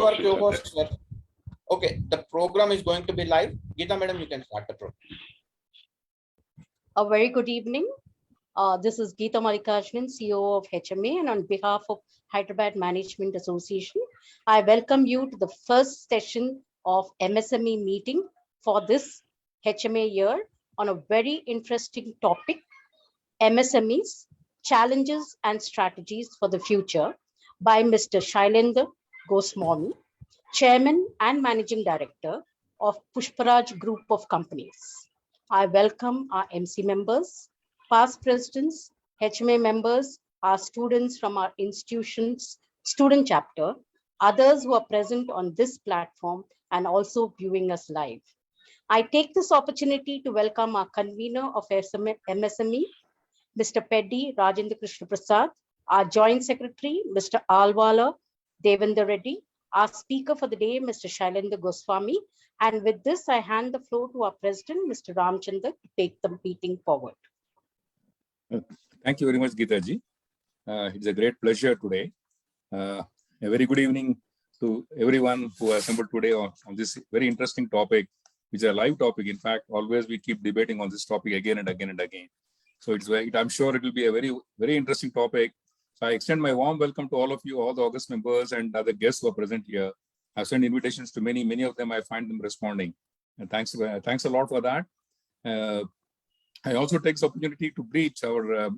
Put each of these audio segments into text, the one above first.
our co-hosts were. Okay, the program is going to be live. Geeta madam, you can start the program. A very good evening. This is Geeta Mallikarjunan, CEO of HMA, and on behalf of Hyderabad Management Association, I welcome you to the first session of MSME meeting for this HMA year on a very interesting topic, MSMEs, Challenges and Strategies for the Future by Mr. Shailendra Goswami, Chairman and Managing Director of Pushparaj Group of Companies. I welcome our MC members, past presidents, HMA members, our students from our institution's student chapter, others who are present on this platform and also viewing us live. I take this opportunity to welcome our convener of MSME, Mr. Peddi Rajendra Krishna Prasad, our Joint Secretary, Mr. Alwala Devendra Reddy, our speaker for the day, Mr. Shailendra Goswami. And with this, I hand the floor to our President, Mr. Ramchandra, to take the meeting forward. Thank you very much, Geeta ji. It's a great pleasure today. A very good evening to everyone who assembled today on this very interesting topic, which is a live topic. In fact, always we keep debating on this topic again and again and again. So I'm sure it will be a very, very interesting topic. So I extend my warm welcome to all of you, all the August members and other guests who are present here. I've sent invitations to many of them. I find them responding. And thanks a lot for that. I also take this opportunity to greet our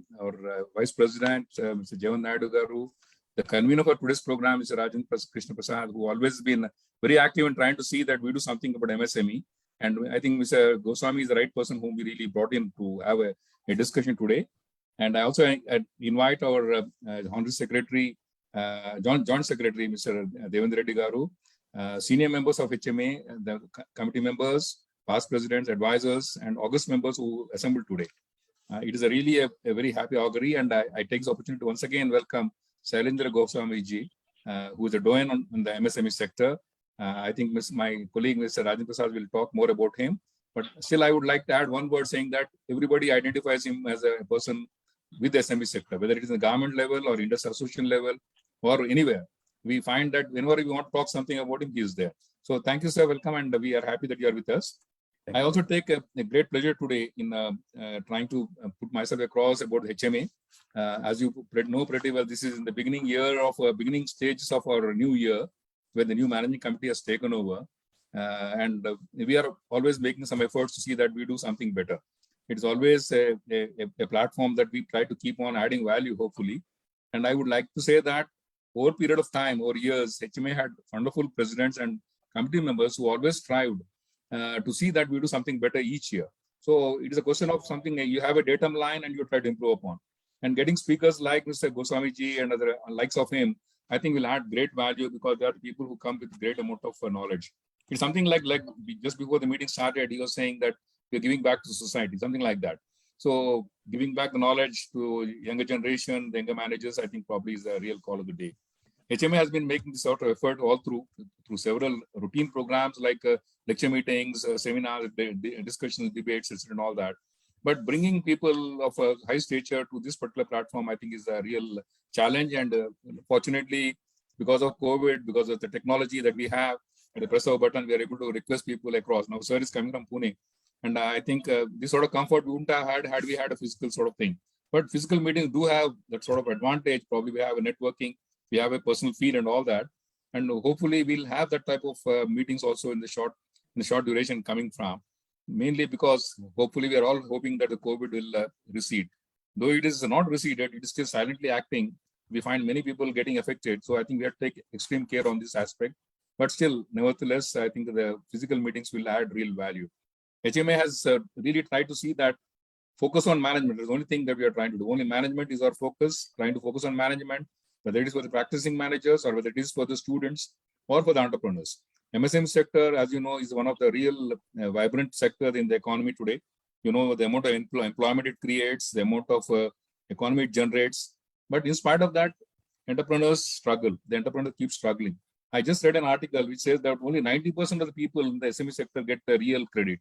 Vice President, Mr. Jeevan Naidu Garu, the convener for today's program, Mr. Rajendra Krishna Prasad, who always been very active in trying to see that we do something about MSME. And I think Mr. Goswami is the right person whom we really brought in to have a discussion today. And I also invite our Honorary Secretary, Joint Secretary, Mr. Devendra Reddy Garu, senior members of HMA, the committee members, past presidents, advisors, and August members who assembled today. It is really a very happy augury, and I take this opportunity to once again welcome Shailendra Goswami ji, who is a doyen in the MSME sector. I think my colleague, Mr. Rajendra Prasad, will talk more about him. But still, I would like to add one word saying that everybody identifies him as a person with the SME sector, whether it is the government level or industry association level or anywhere. We find that whenever we want to talk something about him, he is there. So thank you, sir. Welcome. And we are happy that you are with us. I also take a great pleasure today in trying to put myself across about HMA. As you know pretty well, this is in the beginning stages of our new year, where the new managing committee has taken over. And we are always making some efforts to see that we do something better. It's always a platform that we try to keep on adding value, hopefully. And I would like to say that over a period of time, over years, HMA had wonderful presidents and committee members who always strived to see that we do something better each year. So it is a question of something you have a datum line and you try to improve upon. And getting speakers like Mr. Goswami ji and other likes of him, I think will add great value because there are people who come with great amount of knowledge. It's something like just before the meeting started, he was saying that we're giving back to society, something like that. So giving back the knowledge to younger generation, the younger managers, I think probably is the real call of the day. HMA has been making this sort of effort all through several routine programs like lecture meetings, seminars, discussions, debates, and all that. But bringing people of a high stature to this particular platform, I think is a real challenge. And fortunately, because of COVID, because of the technology that we have, at the press of a button, we are able to request people across. Now, sir is coming from Pune. And I think this sort of comfort we wouldn't have had we had a physical sort of thing. But physical meetings do have that sort of advantage. Probably we have a networking, we have a personal feel and all that. And hopefully we'll have that type of meetings also in the short duration coming from. Mainly because hopefully we are all hoping that the COVID will recede. Though it is not receded, it is still silently acting. We find many people getting affected. So I think we have to take extreme care on this aspect. But still, nevertheless, I think the physical meetings will add real value. HMA has really tried to see that focus on management is the only thing that we are trying to do. Only management is our focus, trying to focus on management, whether it is for the practicing managers or whether it is for the students or for the entrepreneurs. MSME sector, as you know, is one of the real vibrant sector in the economy today. You know, the amount of employment it creates, the amount of economy it generates. But in spite of that, entrepreneurs struggle. The entrepreneurs keep struggling. I just read an article which says that only 90% of the people in the SME sector get a real credit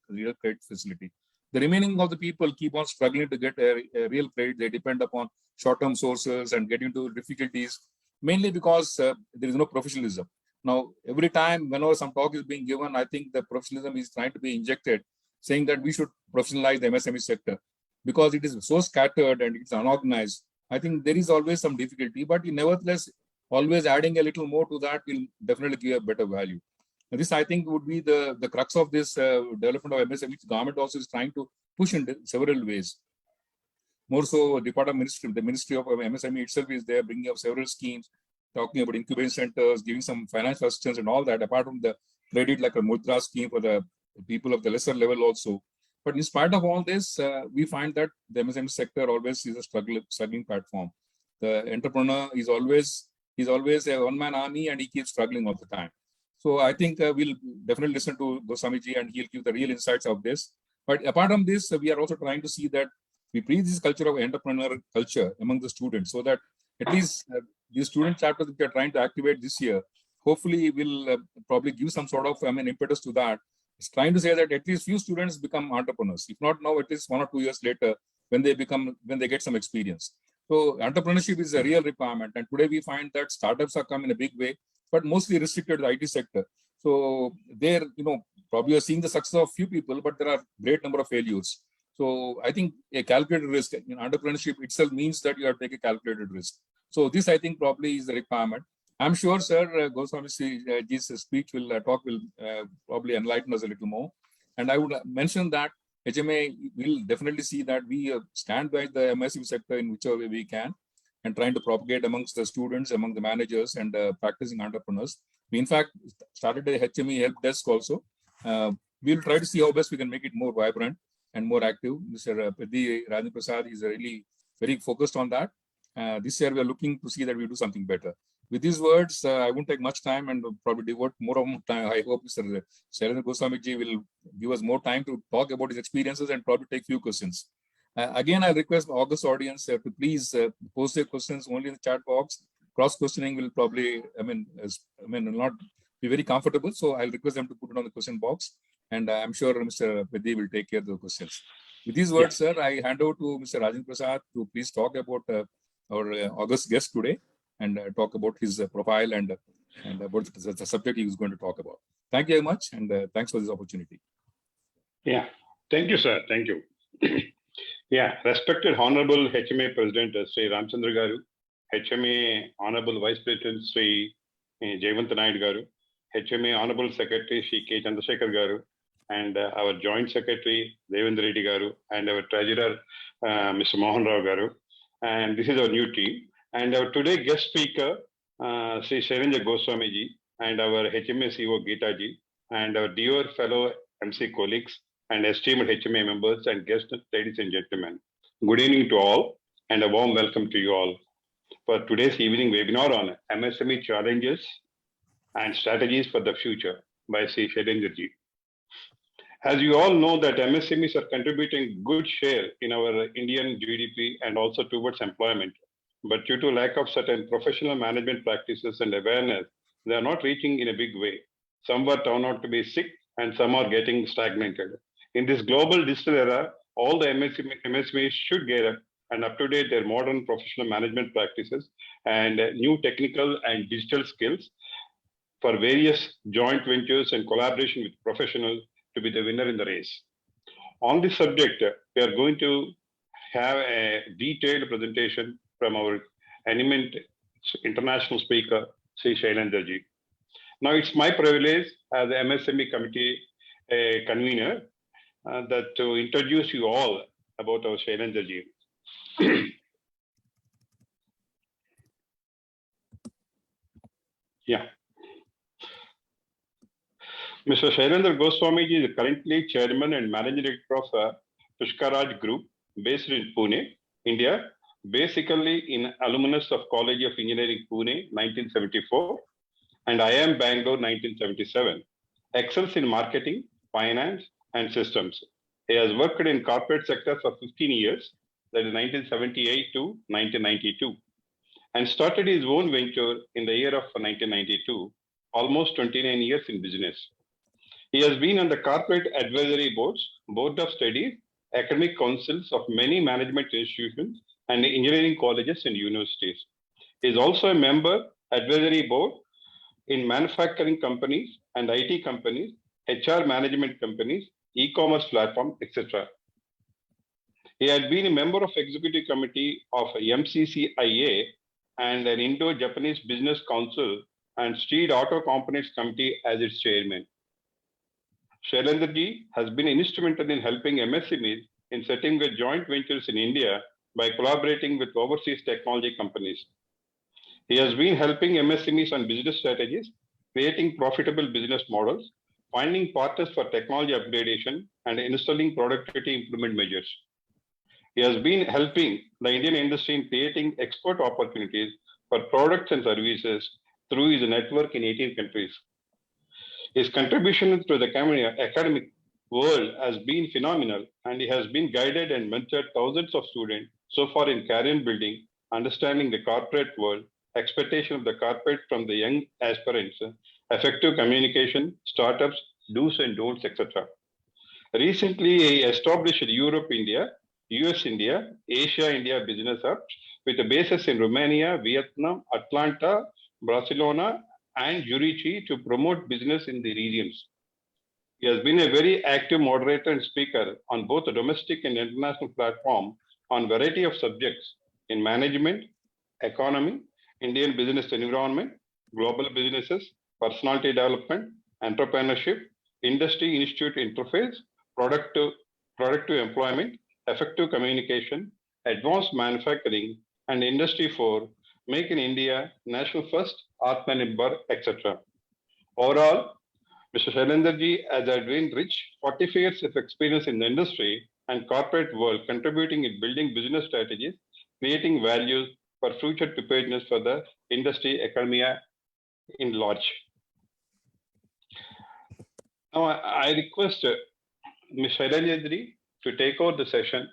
facility. The remaining of the people keep on struggling to get a real credit. They depend upon short-term sources and get into difficulties, mainly because there is no professionalism. Now, every time, whenever some talk is being given, I think the professionalism is trying to be injected, saying that we should professionalize the MSME sector because it is so scattered and it's unorganized. I think there is always some difficulty, but nevertheless, always adding a little more to that will definitely give a better value. And this, I think, would be the crux of this development of MSME, which government also is trying to push in several ways. More so, the Ministry of MSME itself is there, bringing up several schemes, talking about incubation centers, giving some financial assistance and all that, apart from the credit like a Mudra scheme for the people of the lesser level also. But in spite of all this, we find that the MSME sector always is a struggling platform. The entrepreneur is always a one-man army and he keeps struggling all the time. So I think we'll definitely listen to Goswamiji and he'll give the real insights of this. But apart from this, we are also trying to see that we preach this culture of entrepreneur culture among the students so that at least these student chapters that we are trying to activate this year, hopefully will probably give some sort of impetus to that. It's trying to say that at least few students become entrepreneurs. If not now, at least 1 or 2 years later, when they get some experience. So entrepreneurship is a real requirement. And today we find that startups are coming in a big way, but mostly restricted to the IT sector. So there, probably you're seeing the success of few people, but there are great number of failures. So I think a calculated risk in entrepreneurship itself means that you have to take a calculated risk. So this, I think, probably is the requirement. I'm sure, sir, Goswamiji's speech will probably enlighten us a little more. And I would mention that HMA will definitely see that we stand by the MSME sector in whichever way we can and trying to propagate amongst the students, among the managers and practicing entrepreneurs. We, in fact, started a HME help desk also. We'll try to see how best we can make it more vibrant and more active. Mr. Rajendra Prasad is really very focused on that. This year, we are looking to see that we do something better. With these words, I won't take much time and probably devote more of time. I hope Mr. Shailendra Goswamiji will give us more time to talk about his experiences and probably take few questions. Again, I request the August audience to please post their questions only in the chat box. Cross questioning will probably, not be very comfortable. So I'll request them to put it on the question box. And I'm sure Mr. Pedi will take care of the questions. With these words, sir, I hand over to Mr. Rajendra Prasad to please talk about our August guest today and talk about his profile and about the subject he was going to talk about. Thank you very much, and thanks for this opportunity. Yeah, thank you, sir. Thank you. Yeah, respected Honorable HMA President Sri Ramchandra Garu, HMA Honorable Vice President Sri Jayavant Naidu Garu, HMA Honorable Secretary Sri K. Chandrasekhar Garu, and our Joint Secretary Devendra Reddy Garu, and our Treasurer Mr. Mohan Rao Garu. And this is our new team. And our today guest speaker, Sri Shailendra Goswamiji, and our HMA CEO Geeta ji, and our dear fellow MC colleagues, and esteemed HMA members and guests, ladies and gentlemen. Good evening to all, and a warm welcome to you all for today's evening webinar on MSME challenges and strategies for the future by Sri Shailendra ji. As you all know that MSMEs are contributing good share in our Indian GDP and also towards employment. But due to lack of certain professional management practices and awareness, they are not reaching in a big way. Some were turned out to be sick and some are getting stagnated. In this global digital era, all the MSMEs should get and up to date their modern professional management practices and new technical and digital skills for various joint ventures and collaboration with professionals to be the winner in the race. On this subject, we are going to have a detailed presentation from our eminent international speaker, Sri Shailendra ji. Now, it's my privilege as the MSME committee convener that to introduce you all about our Shailendra ji. Yeah. Mr. Shailendra Goswamiji is currently chairman and managing director of Pushkaraj Group based in Pune, India, basically in alumnus of College of Engineering, Pune, 1974, and IIM Bangalore, 1977. Excels in marketing, finance, and systems. He has worked in corporate sector for 15 years, that is 1978 to 1992, and started his own venture in the year of 1992, almost 29 years in business. He has been on the corporate advisory boards, board of studies, academic councils of many management institutions and engineering colleges and universities. He is also a member advisory board in manufacturing companies and IT companies, HR management companies, e-commerce platform, etc. He had been a member of executive committee of MCCIA and an Indo-Japanese Business Council and Street Auto Components Committee as its chairman. Shailendraji has been instrumental in helping MSMEs in setting up joint ventures in India by collaborating with overseas technology companies. He has been helping MSMEs on business strategies, creating profitable business models, finding partners for technology upgradation, and installing productivity improvement measures. He has been helping the Indian industry in creating export opportunities for products and services through his network in 18 countries. His contribution to the academic world has been phenomenal, and he has been guided and mentored thousands of students so far in career building, understanding the corporate world, expectation of the corporate from the young aspirants, effective communication, startups, do's and don'ts, etc. Recently, he established Europe India, US India, Asia India business hubs with a basis in Romania, Vietnam, Atlanta, Barcelona, and Zurich to promote business in the regions. He has been a very active moderator and speaker on both the domestic and international platform on variety of subjects in management, economy, Indian business environment, global businesses, personality development, entrepreneurship, industry institute interface, productive employment, effective communication, advanced manufacturing, and Industry 4, Make in India, National First, Atmanirbhar, etc. Overall, Mr. Shailendraji has been rich 45 years of experience in the industry and corporate world, contributing in building business strategies, creating values for future preparedness for the industry, academia in large. Now, I request Ms. Shailendraji to take over the session.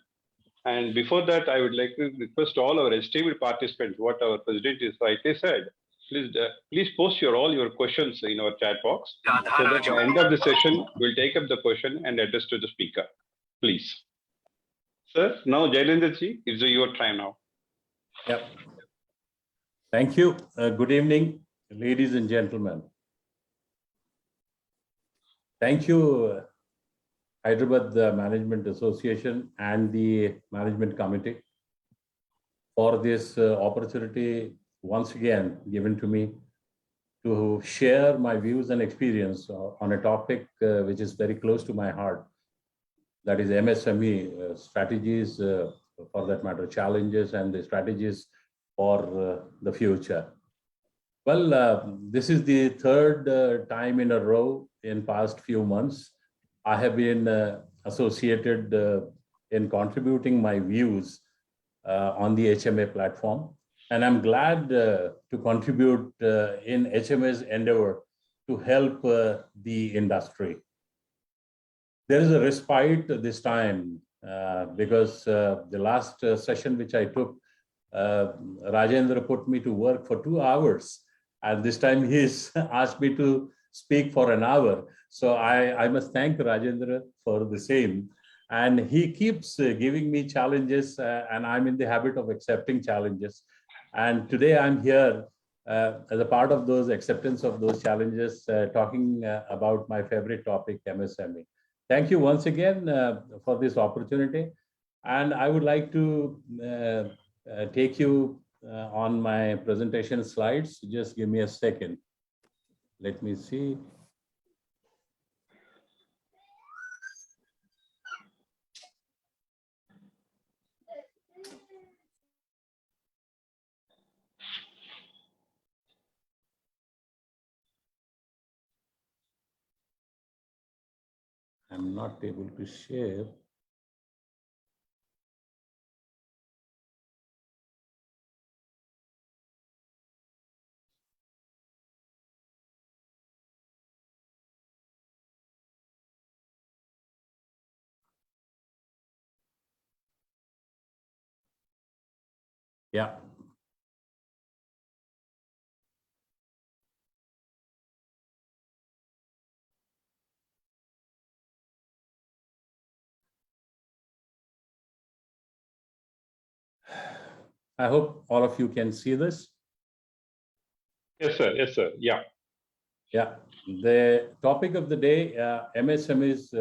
And before that, I would like to request all our esteemed participants, what our president is rightly said, please post all your questions in our chat box. So that at the end of the session, we'll take up the question and address to the speaker. Please. Sir, now Jailendraji, it's your time now. Yep. Thank you. Good evening, ladies and gentlemen. Thank you, Hyderabad Management Association and the Management Committee for this opportunity once again given to me to share my views and experience on a topic which is very close to my heart, that is MSME strategies, for that matter, challenges and the strategies for the future. Well, this is the third time in a row in past few months I have been associated in contributing my views on the HMA platform. And I'm glad to contribute in HMA's endeavor to help the industry. There is a respite this time because the last session which I took, Rajendra put me to work for 2 hours. And this time he's asked me to speak for an hour. So I must thank Rajendra for the same. And he keeps giving me challenges and I'm in the habit of accepting challenges. And today I'm here as a part of those acceptance of those challenges, talking about my favorite topic, MSME. Thank you once again for this opportunity. And I would like to take you on my presentation slides. Just give me a second. Let me see. I'm not able to share. Yeah. I hope all of you can see this. Yes, sir. Yes, sir. Yeah. Yeah, the topic of the day, MSME's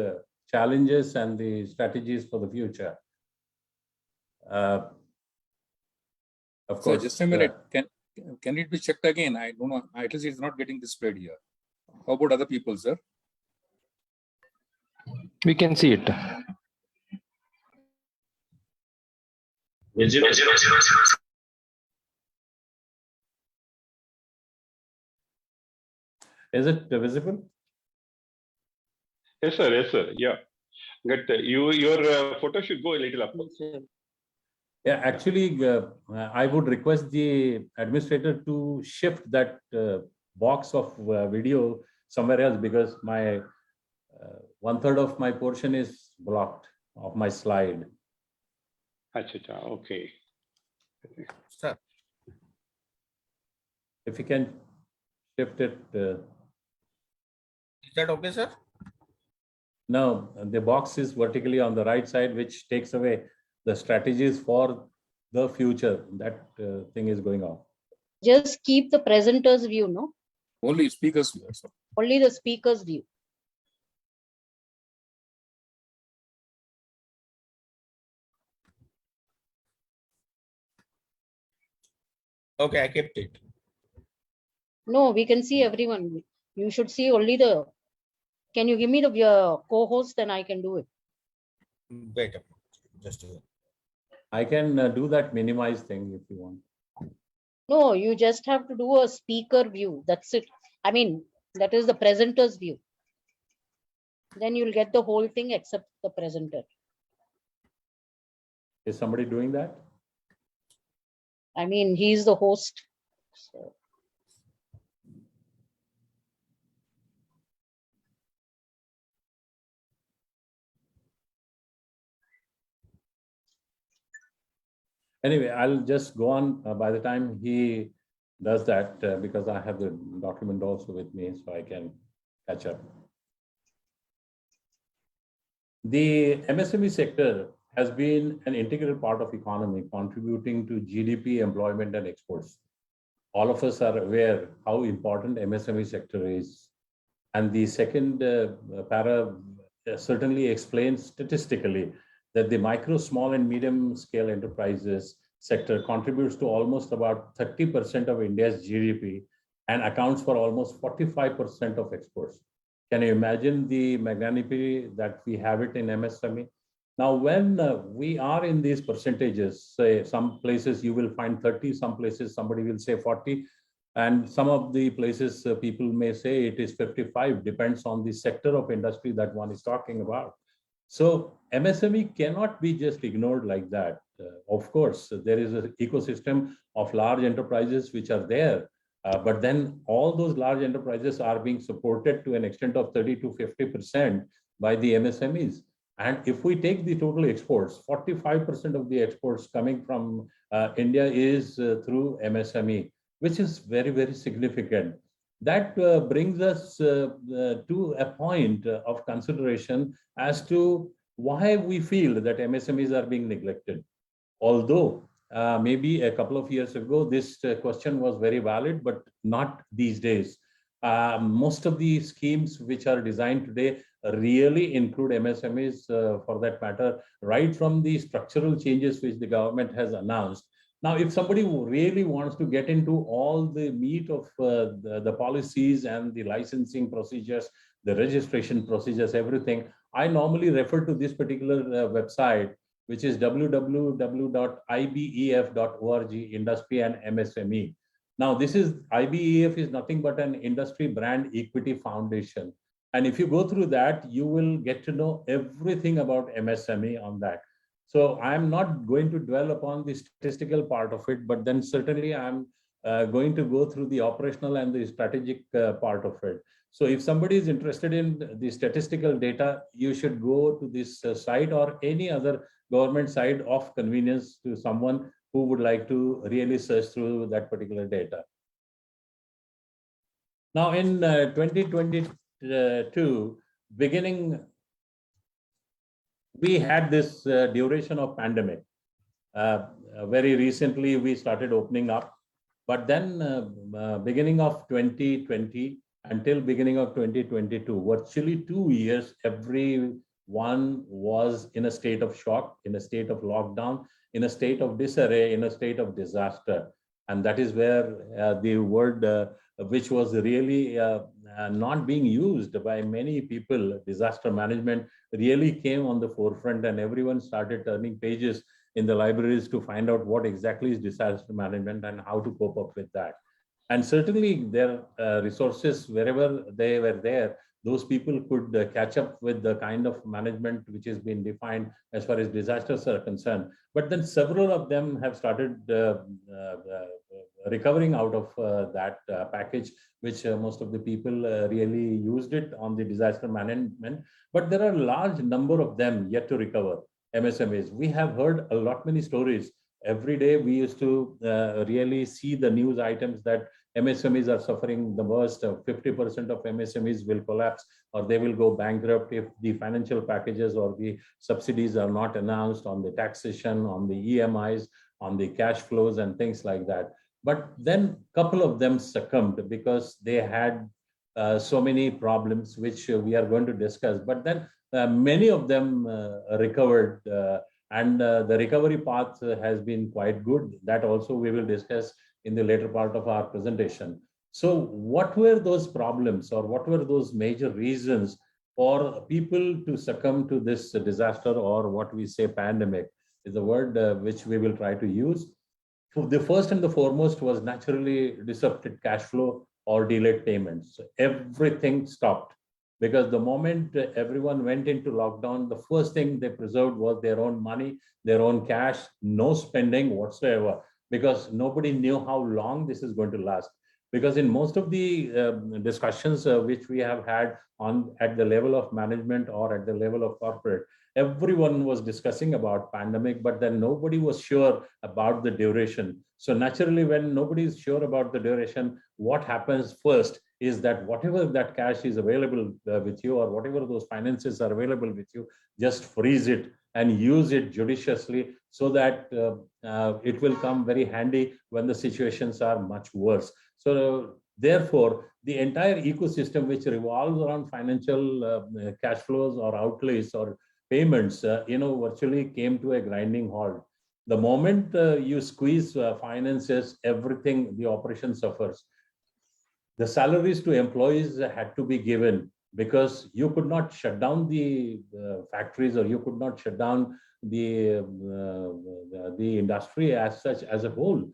challenges and the strategies for the future. Of So course. just a minute. Can it be checked again? I don't know. At least it's not getting displayed here. How about other people, sir? We can see it. Visible. Is it visible? Yes, sir. Yes, sir. Yeah. But your photo should go a little up. Yeah, actually, I would request the administrator to shift that box of video somewhere else, because my 1/3 of my portion is blocked of my slide. Acha, okay. Sir, If you can shift it. is that okay, sir? No, the box is vertically on the right side, which takes away the strategies for the future. That thing is going on. Just keep the presenter's view, no? Only speakers here, sir. Only the speaker's view. Okay, I kept it. No, we can see everyone. You should see only the. Can you give me the co-host, then I can do it. Wait a minute. Just a minute. I can do that minimize thing if you want. No, you just have to do a speaker view. That's it. I mean, that is the presenter's view. Then you'll get the whole thing except the presenter. Is somebody doing that? I mean, he's the host. So. Anyway, I'll just go on by the time he does that, because I have the document also with me, so I can catch up. The MSME sector has been an integral part of economy, contributing to GDP, employment, and exports. All of us are aware how important MSME sector is. And the second para certainly explains statistically that the micro, small, and medium scale enterprises sector contributes to almost about 30% of India's GDP and accounts for almost 45% of exports. Can you imagine the magnanimity that we have it in MSME? Now, when we are in these percentages, say some places you will find 30, some places somebody will say 40, and some of the places people may say it is 55, depends on the sector of industry that one is talking about. So MSME cannot be just ignored like that. Of course, there is an ecosystem of large enterprises which are there, but then all those large enterprises are being supported to an extent of 30 to 50% by the MSMEs. And if we take the total exports, 45% of the exports coming from India is through MSME, which is very, very significant. That brings us to a point of consideration as to why we feel that MSMEs are being neglected. Although maybe a couple of years ago, this question was very valid, but not these days. Most of the schemes which are designed today really include MSMEs for that matter, right from the structural changes which the government has announced. Now, if somebody really wants to get into all the meat of the policies and the licensing procedures, the registration procedures, everything, I normally refer to this particular website, which is www.ibef.org, industry and MSME. Now, this is IBEF is nothing but an industry brand equity foundation. And if you go through that, you will get to know everything about MSME on that. So I'm not going to dwell upon the statistical part of it, but then certainly I'm going to go through the operational and the strategic part of it. So if somebody is interested in the statistical data, you should go to this site or any other government site of convenience to someone who would like to really search through that particular data. Now in 2022, beginning, we had this duration of pandemic. Very recently, we started opening up. But then beginning of 2020, until beginning of 2022, virtually 2 years, everyone was in a state of shock, in a state of lockdown, in a state of disarray, in a state of disaster. And that is where the word which was really not being used by many people, disaster management, really came on the forefront, and everyone started turning pages in the libraries to find out what exactly is disaster management and how to cope up with that. And certainly their resources, wherever they were there, those people could catch up with the kind of management which has been defined as far as disasters are concerned. But then several of them have started recovering out of that package, which most of the people really used it on the disaster management. But there are a large number of them yet to recover. MSMEs. We have heard a lot many stories. Every day we used to really see the news items that MSMEs are suffering the worst. 50% of MSMEs will collapse or they will go bankrupt if the financial packages or the subsidies are not announced on the taxation, on the EMIs, on the cash flows and things like that. But then a couple of them succumbed because they had so many problems, which we are going to discuss. But then many of them recovered, and the recovery path has been quite good. That also we will discuss in the later part of our presentation. So what were those problems, or what were those major reasons for people to succumb to this disaster, or what we say pandemic is the word which we will try to use. The first and the foremost was naturally disrupted cash flow or delayed payments. Everything stopped because the moment everyone went into lockdown, the first thing they preserved was their own money, their own cash, no spending whatsoever, because nobody knew how long this is going to last. Because in most of the discussions which we have had at the level of management or at the level of corporate, everyone was discussing about pandemic, but then nobody was sure about the duration. So naturally, when nobody is sure about the duration, what happens first is that whatever that cash is available with you, or whatever those finances are available with you, just freeze it and use it judiciously so that it will come very handy when the situations are much worse. So therefore, the entire ecosystem which revolves around financial cash flows or outlays or payments, virtually came to a grinding halt. The moment you squeeze finances, everything, the operation suffers. The salaries to employees had to be given because you could not shut down the factories, or you could not shut down the industry as such as a whole,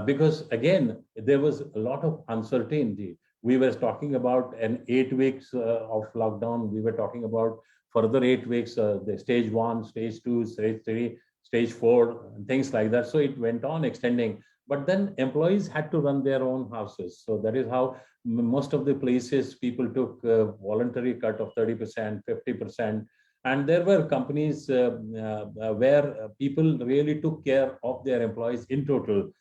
because again there was a lot of uncertainty. We were talking about an 8 weeks of lockdown. We were talking about further 8 weeks, the stage 1, stage 2, stage 3, stage 4, and things like that. So it went on extending. But then employees had to run their own houses. So that is how most of the places people took a voluntary cut of 30%, 50%. And there were companies where people really took care of their employees in total.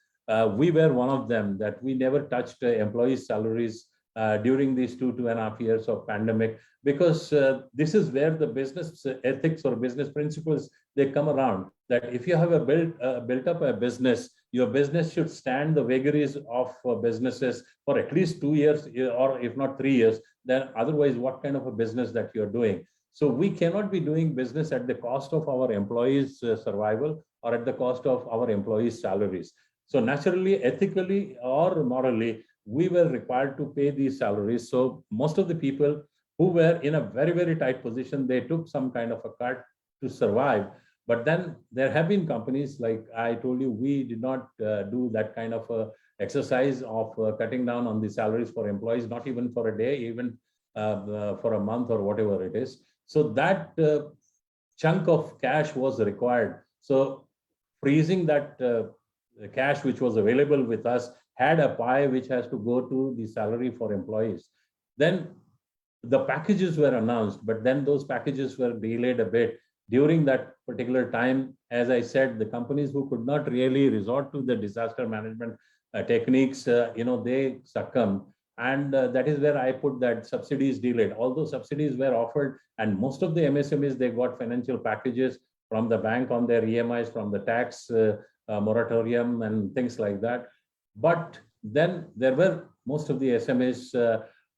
We were one of them, that we never touched employees' salaries during these 2.5 years of pandemic, because this is where the business ethics or business principles, they come around, that if you have built up a business, your business should stand the vagaries of businesses for at least 2 years, or if not 3 years. Then otherwise, what kind of a business that you're doing? So we cannot be doing business at the cost of our employees' survival or at the cost of our employees' salaries. So naturally, ethically or morally, we were required to pay these salaries. So most of the people who were in a very, very tight position, they took some kind of a cut to survive. But then there have been companies, like I told you, we did not do that kind of a exercise of cutting down on the salaries for employees, not even for a day, even for a month or whatever it is. So that chunk of cash was required. So freezing that cash which was available with us had a pie which has to go to the salary for employees. Then the packages were announced, but then those packages were delayed a bit. During that particular time, as I said, the companies who could not really resort to the disaster management techniques, they succumbed. And that is where I put that subsidies delayed. Although subsidies were offered, and most of the MSMEs, they got financial packages from the bank on their EMIs, from the tax moratorium and things like that. But then there were most of the SMEs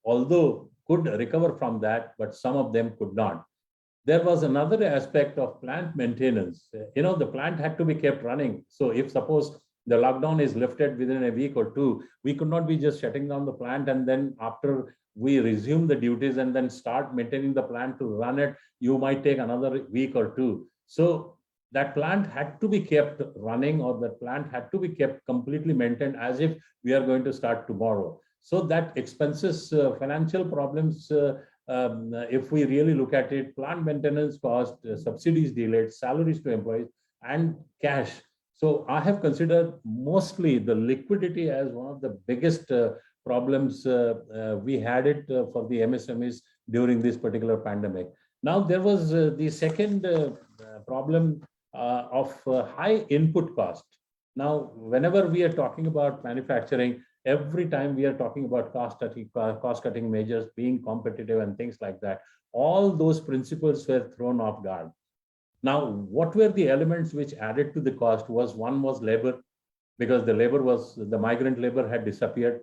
although could recover from that, but some of them could not. There was another aspect of plant maintenance. The plant had to be kept running. So if suppose the lockdown is lifted within a week or two, we could not be just shutting down the plant and then after we resume the duties and then start maintaining the plant to run it, you might take another week or two. So that plant had to be kept running, or that plant had to be kept completely maintained as if we are going to start tomorrow. So that expenses, financial problems, if we really look at it, plant maintenance cost, subsidies delayed, salaries to employees, and cash. So I have considered mostly the liquidity as one of the biggest problems we had it for the MSMEs during this particular pandemic. Now, there was the second problem of high input cost. Now, whenever we are talking about manufacturing, every time we are talking about cost cutting measures, being competitive and things like that, all those principles were thrown off guard. Now, what were the elements which added to the cost? One was labor, because the migrant labor had disappeared.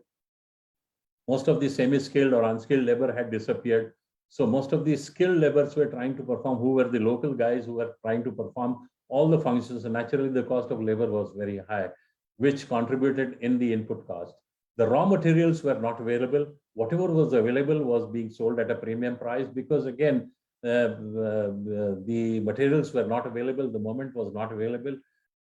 Most of the semi-skilled or unskilled labor had disappeared. So most of the skilled laborers were trying to perform, who were the local guys who were trying to perform all the functions. And naturally, the cost of labor was very high, which contributed in the input cost. The raw materials were not available. Whatever was available was being sold at a premium price because, again, the materials were not available. The moment was not available.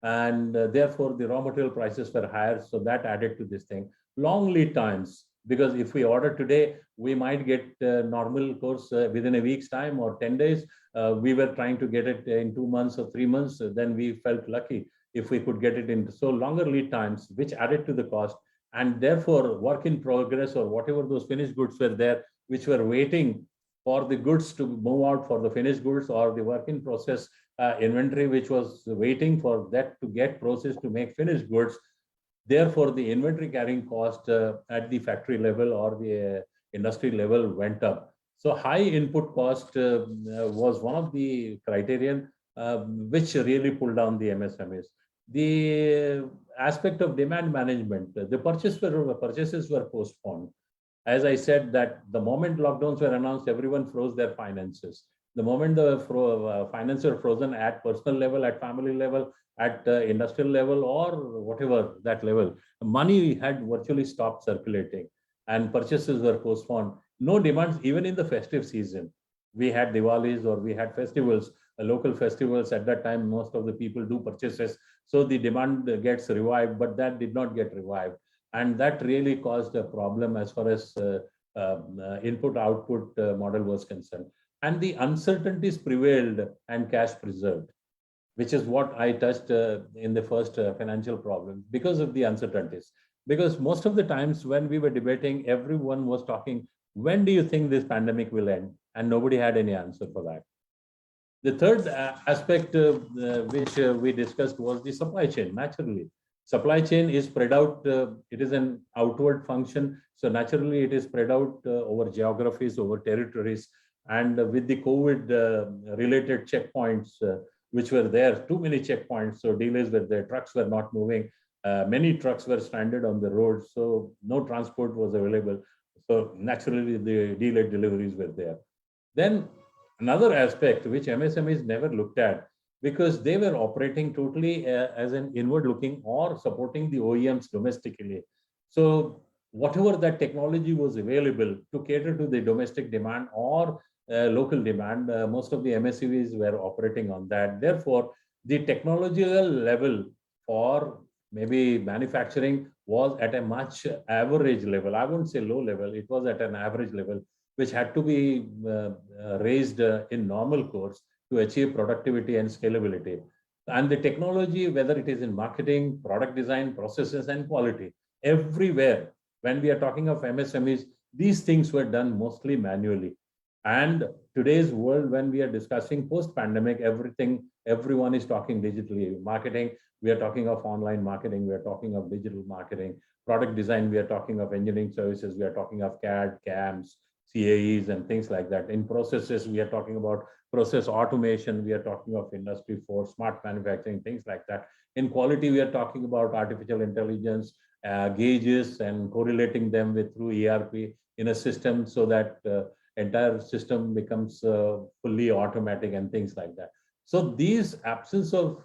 And therefore, the raw material prices were higher. So that added to this thing. Long lead times, because if we order today, we might get normal course within a week's time or 10 days. We were trying to get it in 2 months or 3 months. Then we felt lucky if we could get it in. So longer lead times, which added to the cost. And therefore, work in progress or whatever those finished goods were there, which were waiting for the goods to move out for the finished goods, or the work in process inventory, which was waiting for that to get processed to make finished goods. Therefore, the inventory carrying cost at the factory level or the industry level went up. So high input cost was one of the criterion which really pulled down the MSMEs. The aspect of demand management, the purchases were postponed. As I said, that the moment lockdowns were announced, everyone froze their finances. The moment the finances were frozen at personal level, at family level, at industrial level, or whatever that level, money had virtually stopped circulating and purchases were postponed. No demands, even in the festive season. We had Diwalis or we had festivals, local festivals. At that time, most of the people do purchases. So the demand gets revived, but that did not get revived. And that really caused a problem as far as input-output model was concerned. And the uncertainties prevailed and cash preserved, which is what I touched in the first financial problem, because of the uncertainties. Because most of the times when we were debating, everyone was talking, when do you think this pandemic will end? And nobody had any answer for that. The third aspect which we discussed was the supply chain. Naturally, supply chain is spread out. It is an outward function. So naturally, it is spread out over geographies, over territories. And with the COVID related checkpoints, which were there, too many checkpoints. So delays were there, trucks were not moving. Many trucks were stranded on the road. So no transport was available. So naturally, the delayed deliveries were there. Then another aspect which MSMEs never looked at, because they were operating totally as an inward looking or supporting the OEMs domestically. So whatever that technology was available to cater to the domestic demand or local demand, most of the MSMEs were operating on that. Therefore, the technological level for maybe manufacturing was at a much average level. I wouldn't say low level, it was at an average level, which had to be raised in normal course to achieve productivity and scalability. And the technology, whether it is in marketing, product design, processes, and quality, everywhere, when we are talking of MSMEs, these things were done mostly manually. And today's world, when we are discussing post-pandemic, everyone is talking digitally. Marketing, we are talking of online marketing, we are talking of digital marketing. Product design, we are talking of engineering services, we are talking of CAD, CAMs, CAEs, and things like that. In processes, we are talking about process automation, we are talking of Industry 4, smart manufacturing, things like that. In quality, we are talking about artificial intelligence, gauges, and correlating them with through ERP. in a system so that entire system becomes fully automatic and things like that. So these absence of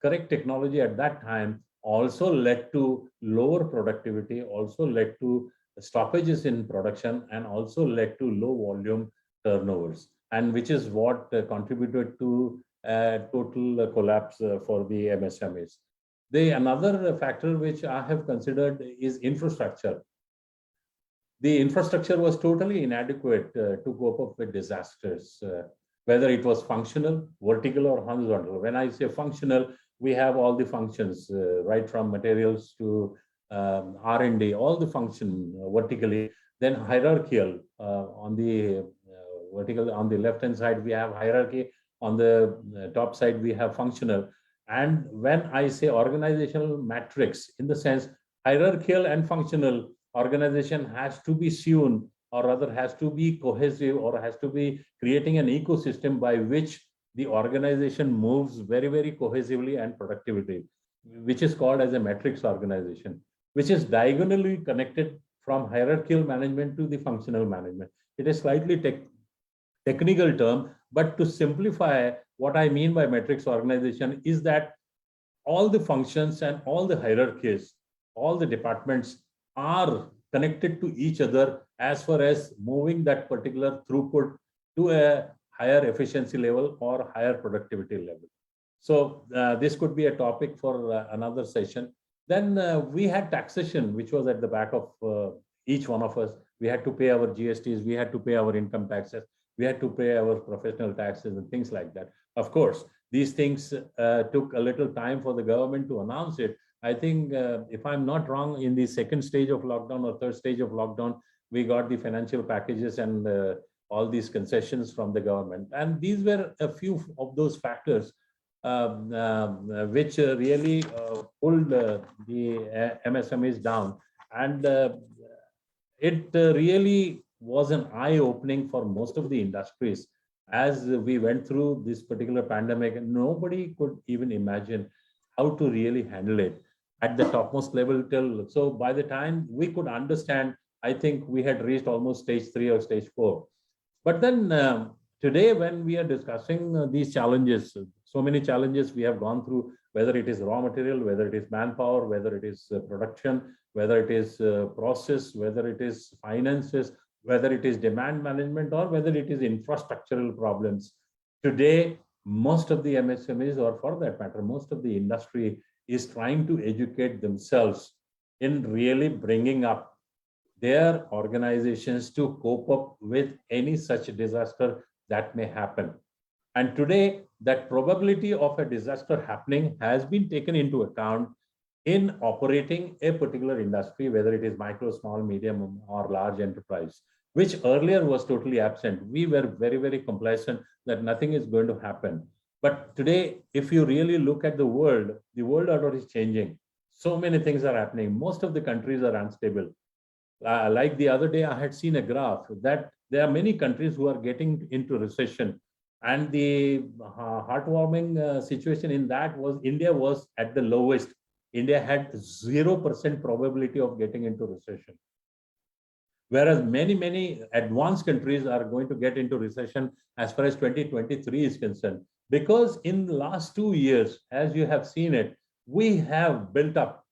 correct technology at that time also led to lower productivity, also led to stoppages in production, and also led to low volume turnovers, and which is what contributed to total collapse for the MSMEs. The another factor which I have considered is infrastructure. The infrastructure was totally inadequate to cope up with disasters, whether it was functional, vertical, or horizontal. When I say functional, we have all the functions, right from materials to R&D, all the function vertically. Then hierarchical on the vertical, on the left hand side, we have hierarchy. On the top side, we have functional. And when I say organizational matrix, in the sense hierarchical and functional, organization has to be sewn, or rather has to be cohesive, or has to be creating an ecosystem by which the organization moves very, very cohesively and productively, which is called as a matrix organization, which is diagonally connected from hierarchical management to the functional management. It is slightly technical term, but to simplify, what I mean by matrix organization is that all the functions and all the hierarchies, all the departments are connected to each other as far as moving that particular throughput to a higher efficiency level or higher productivity level. So this could be a topic for another session. Then we had taxation, which was at the back of each one of us. We had to pay our GSTs, we had to pay our income taxes, we had to pay our professional taxes and things like that. Of course, these things took a little time for the government to announce it. I think, if I'm not wrong, in the second stage of lockdown or third stage of lockdown, we got the financial packages and all these concessions from the government. And these were a few of those factors which really pulled the MSMEs down. And it really was an eye-opening for most of the industries. As we went through this particular pandemic, nobody could even imagine how to really handle it at the topmost level. So by the time we could understand, I think we had reached almost stage 3 or stage 4. But then today, when we are discussing these challenges, so many challenges we have gone through, whether it is raw material, whether it is manpower, whether it is production, whether it is process, whether it is finances, whether it is demand management, or whether it is infrastructural problems. Today, most of the MSMEs, or for that matter, most of the industry, is trying to educate themselves in really bringing up their organizations to cope up with any such disaster that may happen. And today, that probability of a disaster happening has been taken into account in operating a particular industry, whether it is micro, small, medium, or large enterprise, which earlier was totally absent. We were very, very complacent that nothing is going to happen. But today, if you really look at the world order is changing. So many things are happening. Most of the countries are unstable. Like the other day, I had seen a graph that there are many countries who are getting into recession. And the heartwarming situation in that was India was at the lowest. India had 0% probability of getting into recession. Whereas many, many advanced countries are going to get into recession as far as 2023 is concerned. Because in the last 2 years, as you have seen it, we have built up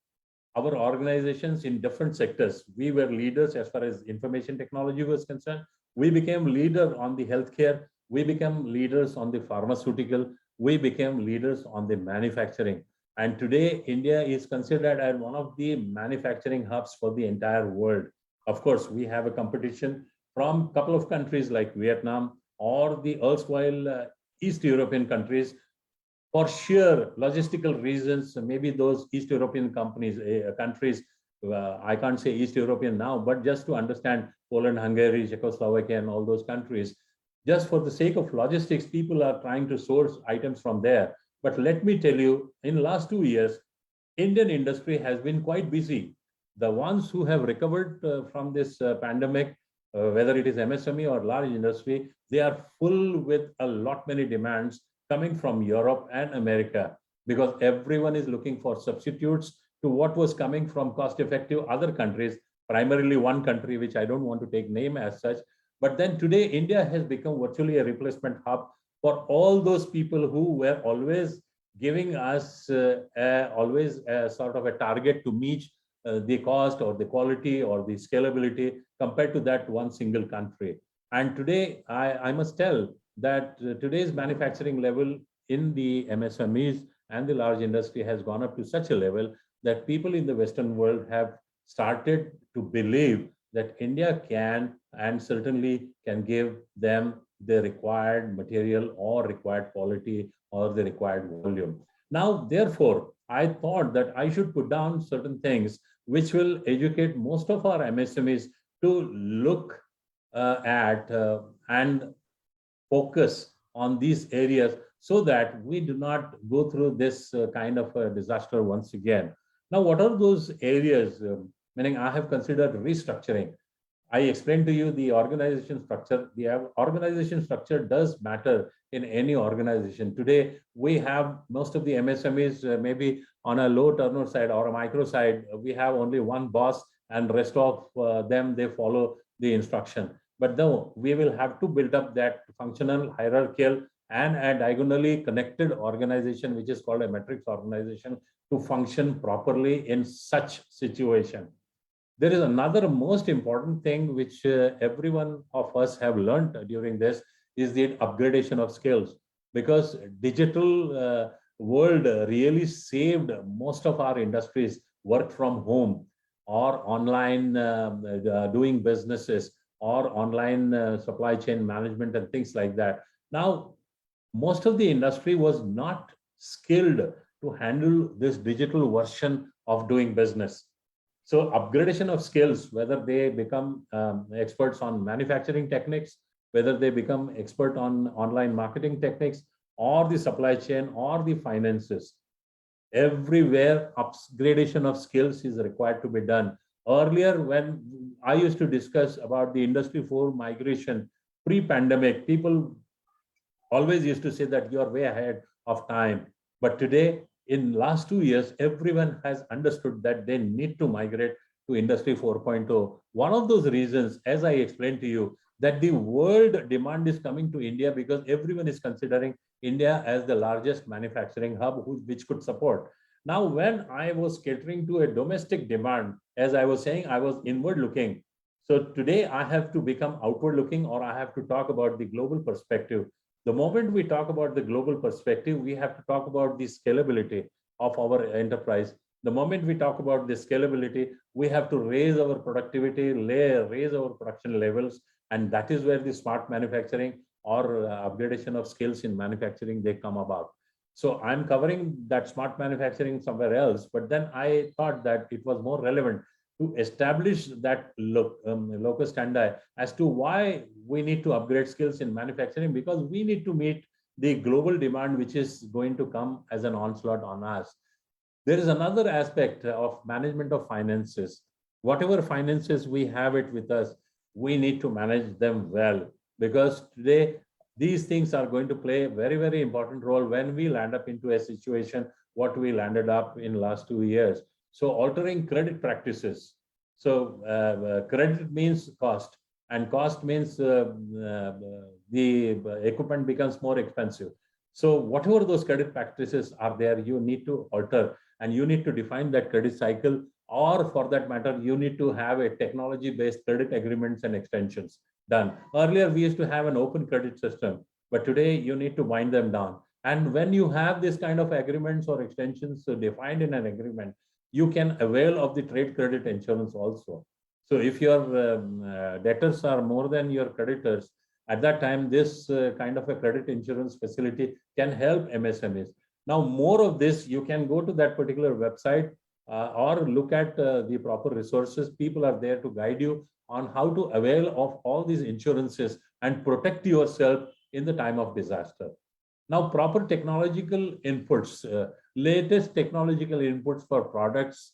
our organizations in different sectors. We were leaders as far as information technology was concerned. We became leader on the healthcare. We became leaders on the pharmaceutical. We became leaders on the manufacturing. And today, India is considered as one of the manufacturing hubs for the entire world. Of course, we have a competition from a couple of countries like Vietnam or the erstwhile East European countries. For sheer logistical reasons, maybe those East European countries, I can't say East European now, but just to understand Poland, Hungary, Czechoslovakia, and all those countries, just for the sake of logistics, people are trying to source items from there. But let me tell you, in the last 2 years, Indian industry has been quite busy. The ones who have recovered from this pandemic, whether it is MSME or large industry, they are full with a lot many demands coming from Europe and America, because everyone is looking for substitutes to what was coming from cost-effective other countries, primarily one country, which I don't want to take name as such. But then today, India has become virtually a replacement hub for all those people who were always giving us always a sort of a target to meet the cost or the quality or the scalability compared to that one single country. And today, I must tell that today's manufacturing level in the MSMEs and the large industry has gone up to such a level that people in the Western world have started to believe that India can and certainly can give them the required material or required quality or the required volume. Now, therefore, I thought that I should put down certain things which will educate most of our MSMEs to look at and focus on these areas so that we do not go through this kind of a disaster once again. Now, what are those areas? Meaning, I have considered restructuring. I explained to you the organization structure. The organization structure does matter in any organization. Today, we have most of the MSMEs maybe on a low turnover side or a micro side. We have only one boss and rest of them, they follow the instruction. But no, we will have to build up that functional, hierarchical, and a diagonally connected organization, which is called a matrix organization, to function properly in such situation. There is another most important thing which every one of us have learned during this is the upgradation of skills, because digital world really saved most of our industries work from home or online doing businesses or online supply chain management and things like that. Now, most of the industry was not skilled to handle this digital version of doing business. So upgradation of skills, whether they become experts on manufacturing techniques, whether they become expert on online marketing techniques or the supply chain or the finances, everywhere upgradation of skills is required to be done. Earlier, when I used to discuss about the Industry 4 migration pre-pandemic, people always used to say that you are way ahead of time. But today, in last 2 years, everyone has understood that they need to migrate to Industry 4.0. One of those reasons, as I explained to you, that the world demand is coming to India because everyone is considering India as the largest manufacturing hub which could support. Now, when I was catering to a domestic demand, as I was saying, I was inward looking. So today I have to become outward looking, or I have to talk about the global perspective. The moment we talk about the global perspective, we have to talk about the scalability of our enterprise. The moment we talk about the scalability, we have to raise our productivity, raise our production levels, and that is where the smart manufacturing or upgradation of skills in manufacturing, they come about. So I'm covering that smart manufacturing somewhere else, but then I thought that it was more relevant to establish that locus standi as to why we need to upgrade skills in manufacturing, because we need to meet the global demand which is going to come as an onslaught on us. There is another aspect of management of finances. Whatever finances we have it with us, we need to manage them well, because today these things are going to play a very, very important role when we land up into a situation what we landed up in last 2 years. So altering credit practices. So credit means cost, and cost means the equipment becomes more expensive. So whatever those credit practices are there, you need to alter, and you need to define that credit cycle, or for that matter, you need to have a technology-based credit agreements and extensions done. Earlier, we used to have an open credit system, but today you need to wind them down. And when you have this kind of agreements or extensions defined in an agreement, you can avail of the trade credit insurance also. So if your debtors are more than your creditors, at that time, this kind of a credit insurance facility can help MSMEs. Now, more of this, you can go to that particular website or look at the proper resources. People are there to guide you on how to avail of all these insurances and protect yourself in the time of disaster. Now, proper technological inputs, latest technological inputs for products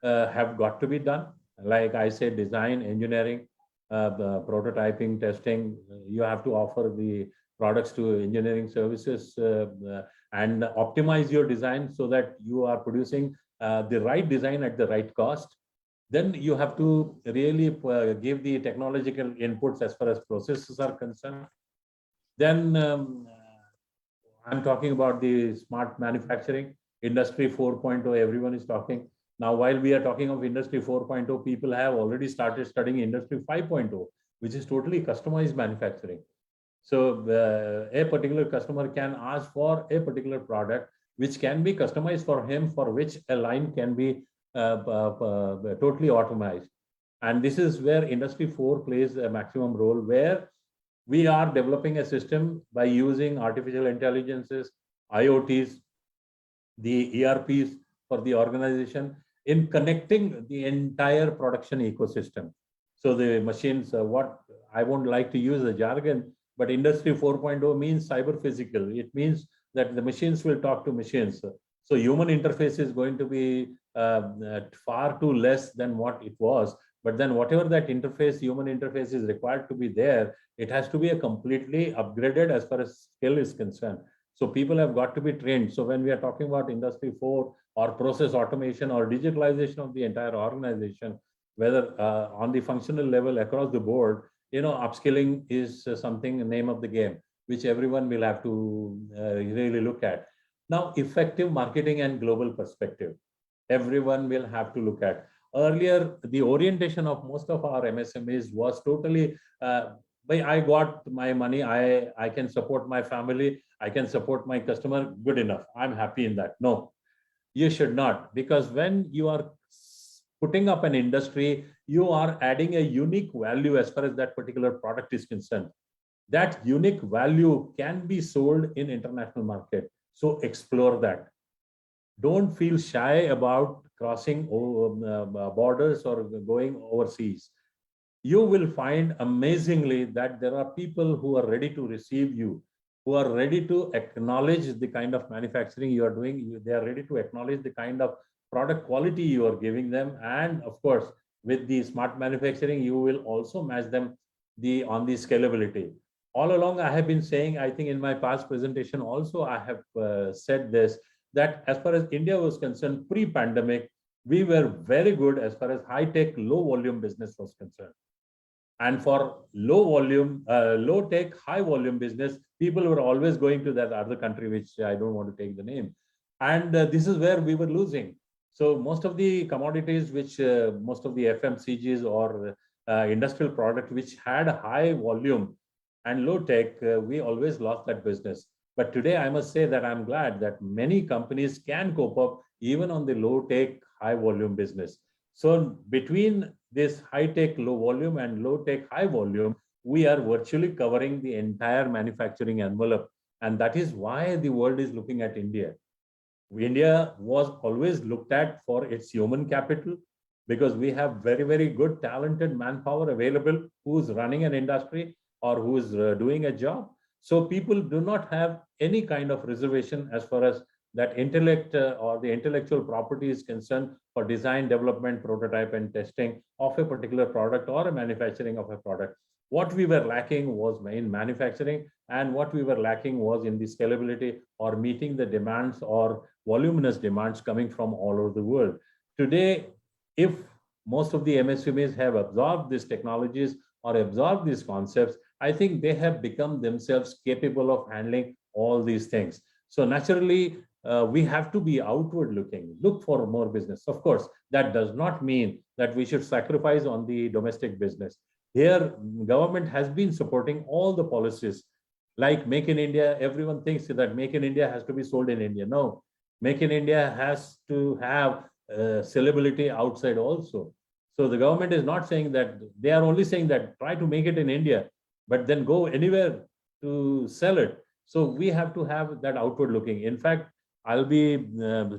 have got to be done. Like I said, design, engineering, prototyping, testing. You have to offer the products to engineering services and optimize your design so that you are producing the right design at the right cost. Then you have to really give the technological inputs as far as processes are concerned. Then I'm talking about the smart manufacturing, Industry 4.0, everyone is talking. Now, while we are talking of Industry 4.0, people have already started studying Industry 5.0, which is totally customized manufacturing. So a particular customer can ask for a particular product, which can be customized for him, for which a line can be totally automated. And this is where Industry 4 plays a maximum role, where we are developing a system by using artificial intelligences, IoTs, the ERPs for the organization in connecting the entire production ecosystem. So the machines, what I won't like to use the jargon, but Industry 4.0 means cyber physical. It means that the machines will talk to machines. So human interface is going to be far too less than what it was. But then whatever that interface, human interface is required to be there, it has to be a completely upgraded as far as skill is concerned. So people have got to be trained. So when we are talking about Industry 4 or process automation or digitalization of the entire organization, whether on the functional level across the board, upskilling is something, name of the game, which everyone will have to really look at. Now, effective marketing and global perspective, everyone will have to look at. Earlier, the orientation of most of our MSMEs was totally, I got my money, I can support my family, I can support my customer, good enough. I'm happy in that. No, you should not, because when you are putting up an industry, you are adding a unique value as far as that particular product is concerned. That unique value can be sold in international market. So explore that. Don't feel shy about crossing borders or going overseas. You will find amazingly that there are people who are ready to receive you, who are ready to acknowledge the kind of manufacturing you are doing. They are ready to acknowledge the kind of product quality you are giving them. And of course, with the smart manufacturing, you will also match them on the scalability. All along, I have been saying, I think in my past presentation also, I have said this, that as far as India was concerned, pre-pandemic, we were very good as far as high-tech, low-volume business was concerned. And for low-tech, high-volume business, people were always going to that other country, which I don't want to take the name. And this is where we were losing. So most of the commodities, which most of the FMCGs or industrial product, which had high volume and low tech, we always lost that business. But today, I must say that I'm glad that many companies can cope up even on the low tech, high volume business. So between this high tech, low volume and low tech, high volume, we are virtually covering the entire manufacturing envelope. And that is why the world is looking at India. India was always looked at for its human capital, because we have very, very good, talented manpower available who's running an industry or who's doing a job. So people do not have any kind of reservation as far as that intellect or the intellectual property is concerned for design, development, prototype, and testing of a particular product or a manufacturing of a product. What we were lacking was in manufacturing, and what we were lacking was in the scalability or meeting the demands or voluminous demands coming from all over the world. Today, if most of the MSMEs have absorbed these technologies or absorbed these concepts, I think they have become themselves capable of handling all these things. So naturally, we have to be outward looking, look for more business. Of course, that does not mean that we should sacrifice on the domestic business. Here, government has been supporting all the policies like Make in India. Everyone thinks that Make in India has to be sold in India. No, Make in India has to have sellability outside also. So the government is not saying that, they are only saying that try to make it in India, but then go anywhere to sell it. So we have to have that outward looking. In fact, I'll be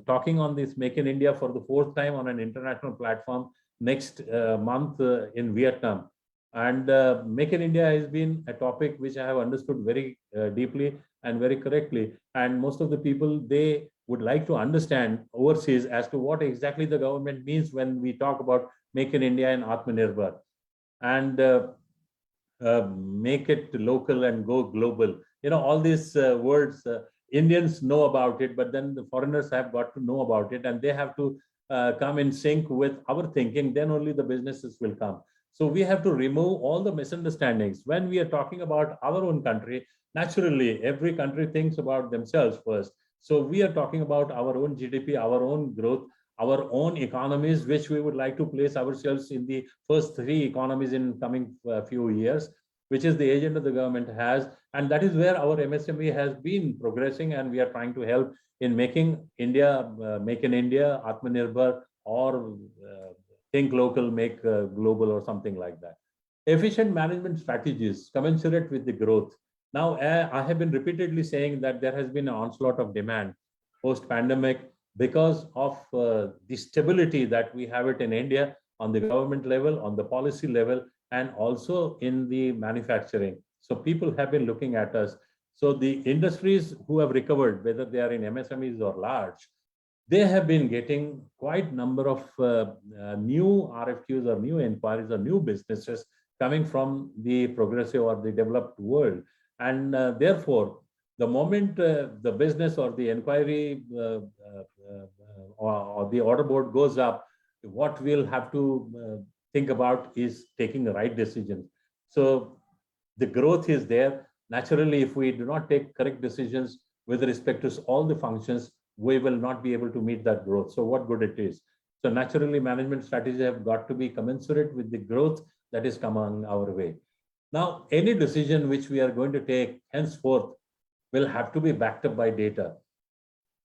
talking on this Make in India for the 4th time on an international platform next month in Vietnam. And Make in India has been a topic which I have understood very deeply and very correctly. And most of the people, they would like to understand overseas as to what exactly the government means when we talk about Make in India and Atmanirbhar. And make it local and go global. All these words, Indians know about it, but then the foreigners have got to know about it, and they have to come in sync with our thinking, then only the businesses will come. So we have to remove all the misunderstandings. When we are talking about our own country, naturally, every country thinks about themselves first. So we are talking about our own GDP, our own growth, our own economies, which we would like to place ourselves in the first three economies in coming few years, which is the agenda the government has. And that is where our MSME has been progressing, and we are trying to help in making India, make in India, Atmanirbhar, or think local, make global, or something like that. Efficient management strategies commensurate with the growth. Now, I have been repeatedly saying that there has been an onslaught of demand post-pandemic because of the stability that we have it in India on the government level, on the policy level, and also in the manufacturing. So people have been looking at us. So the industries who have recovered, whether they are in MSMEs or large, they have been getting quite number of new RFQs or new inquiries or new businesses coming from the progressive or the developed world. And therefore, the moment the business or the inquiry or the order board goes up, what we'll have to think about is taking the right decisions. So the growth is there. Naturally, if we do not take correct decisions with respect to all the functions, we will not be able to meet that growth. So what good it is. So naturally, management strategies have got to be commensurate with the growth that is coming our way. Now, any decision which we are going to take henceforth will have to be backed up by data.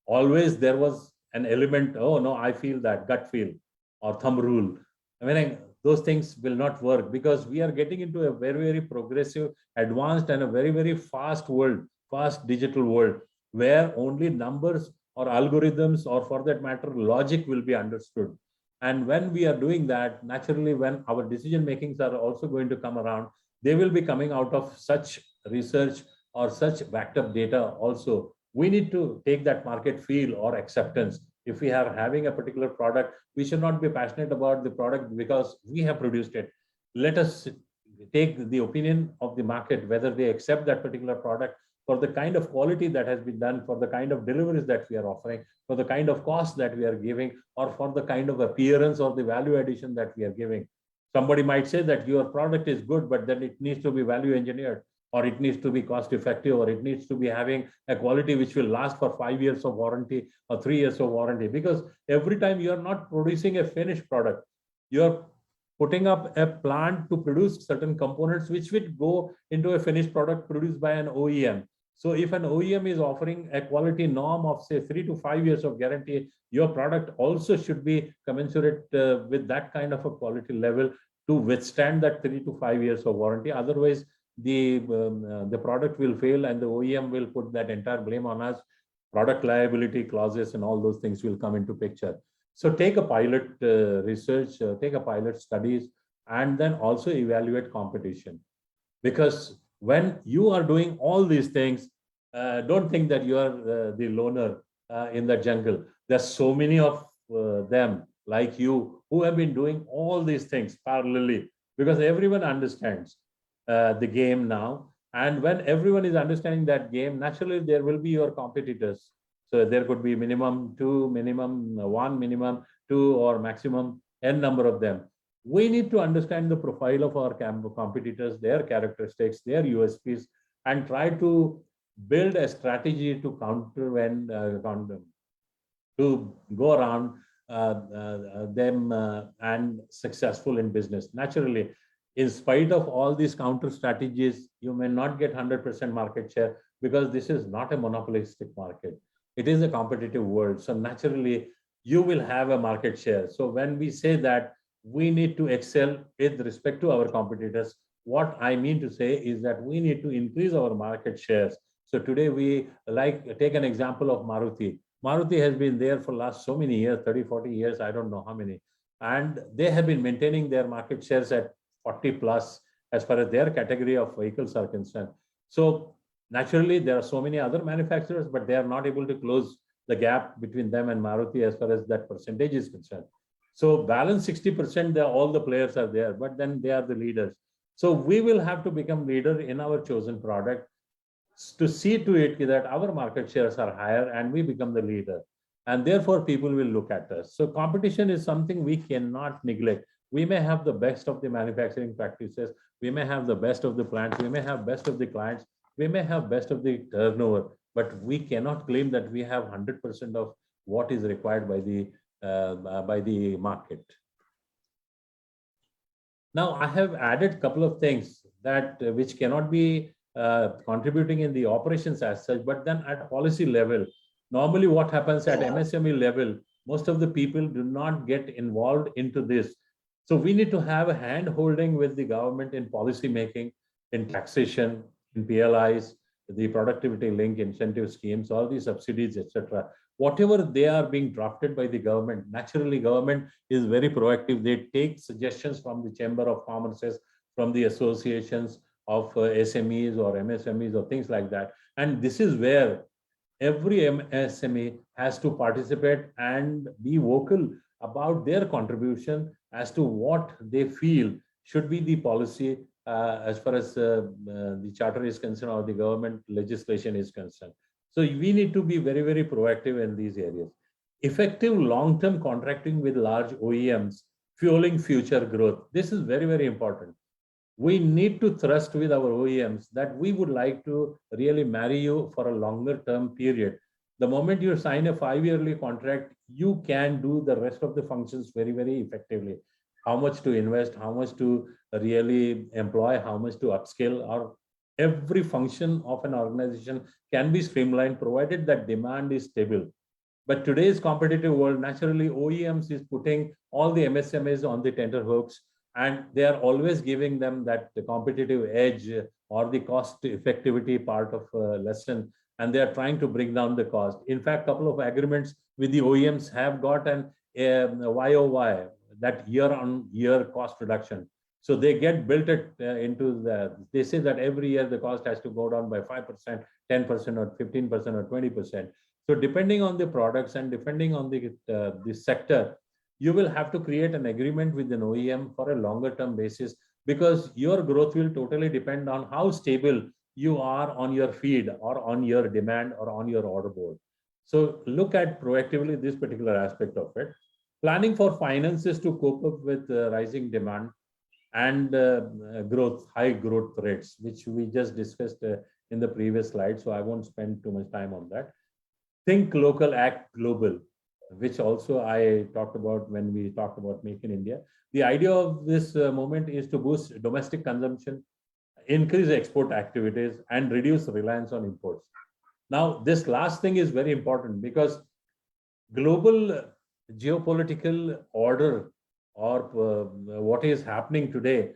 Always there was an element, oh no, I feel that, gut feel, or thumb rule. I mean, those things will not work because we are getting into a very, very progressive, advanced, and a very, very fast world, fast digital world, where only numbers or algorithms, or for that matter, logic will be understood. And when we are doing that, naturally, when our decision makings are also going to come around, they will be coming out of such research or such backed up data also. We need to take that market feel or acceptance. If we are having a particular product, we should not be passionate about the product because we have produced it. Let us take the opinion of the market, whether they accept that particular product for the kind of quality that has been done, for the kind of deliveries that we are offering, for the kind of cost that we are giving, or for the kind of appearance or the value addition that we are giving. Somebody might say that your product is good, but then it needs to be value engineered, or it needs to be cost effective, or it needs to be having a quality which will last for 5 years of warranty or 3 years of warranty. Because every time you are not producing a finished product, you are putting up a plant to produce certain components which will go into a finished product produced by an OEM. So if an OEM is offering a quality norm of say 3 to 5 years of guarantee, your product also should be commensurate with that kind of a quality level to withstand that 3 to 5 years of warranty. Otherwise, the product will fail and the OEM will put that entire blame on us. Product liability clauses and all those things will come into picture. So take a pilot research, take a pilot studies, and then also evaluate competition. Because when you are doing all these things, don't think that you are the loner in the jungle. There's so many of them like you who have been doing all these things parallelly, because everyone understands the game now. And when everyone is understanding that game, naturally there will be your competitors. So there could be minimum 2, minimum 1, minimum 2, or maximum n number of them. We need to understand the profile of our competitors, their characteristics, their USPs, and try to build a strategy to counter when to go around them and successful in business. Naturally, in spite of all these counter strategies, you may not get 100% market share because this is not a monopolistic market. It is a competitive world. So naturally, you will have a market share. So when we say that we need to excel with respect to our competitors, what I mean to say is that we need to increase our market shares. So today we take an example of Maruti. Maruti has been there for last so many years, 30, 40 years, I don't know how many. And they have been maintaining their market shares at 40 plus as far as their category of vehicles are concerned. So naturally, there are so many other manufacturers, but they are not able to close the gap between them and Maruti as far as that percentage is concerned. So balance 60%, all the players are there, but then they are the leaders. So we will have to become leader in our chosen product to see to it that our market shares are higher and we become the leader. and therefore people will look at us. So competition is something we cannot neglect. We may have the best of the manufacturing practices, we may have the best of the plants, we may have best of the clients, we may have best of the turnover, but we cannot claim that we have 100% of what is required by the market. Now, I have added a couple of things that which cannot be contributing in the operations as such, but then at policy level, normally what happens at MSME level, most of the people do not get involved into this. So we need to have a hand holding with the government in policy making, in taxation, in PLIs, the productivity link incentive schemes, all these subsidies, etc. Whatever they are being drafted by the government, naturally government is very proactive. They take suggestions from the Chamber of Commerce, from the associations of SMEs or MSMEs or things like that. And this is where every MSME has to participate and be vocal about their contribution as to what they feel should be the policy as far as the charter is concerned or the government legislation is concerned. So we need to be very, very proactive in these areas. Effective long-term contracting with large OEMs, fueling future growth. This is very, very important. We need to thrust with our OEMs that we would like to really marry you for a longer term period. The moment you sign a 5-yearly contract, you can do the rest of the functions very, very effectively. How much to invest, how much to really employ, how much to upskill, or every function of an organization can be streamlined provided that demand is stable. But today's competitive world, naturally, OEMs is putting all the MSMEs on the tender hooks, and they are always giving them that the competitive edge or the cost effectivity part of lesson, and they are trying to bring down the cost. In fact, a couple of agreements with the OEMs have got an YOY, that year-on-year cost reduction. So they get built into they say that every year the cost has to go down by 5%, 10% or 15% or 20%. So depending on the products and depending on the sector, you will have to create an agreement with an OEM for a longer term basis, because your growth will totally depend on how stable you are on your feed or on your demand or on your order board. So look at proactively this particular aspect of it. Planning for finances to cope up with rising demand and high growth rates, which we just discussed in the previous slide. So I won't spend too much time on that. Think local, act global, which also I talked about when we talked about Make in India. The idea of this movement is to boost domestic consumption, increase export activities, and reduce reliance on imports. Now, this last thing is very important because global geopolitical order or what is happening today,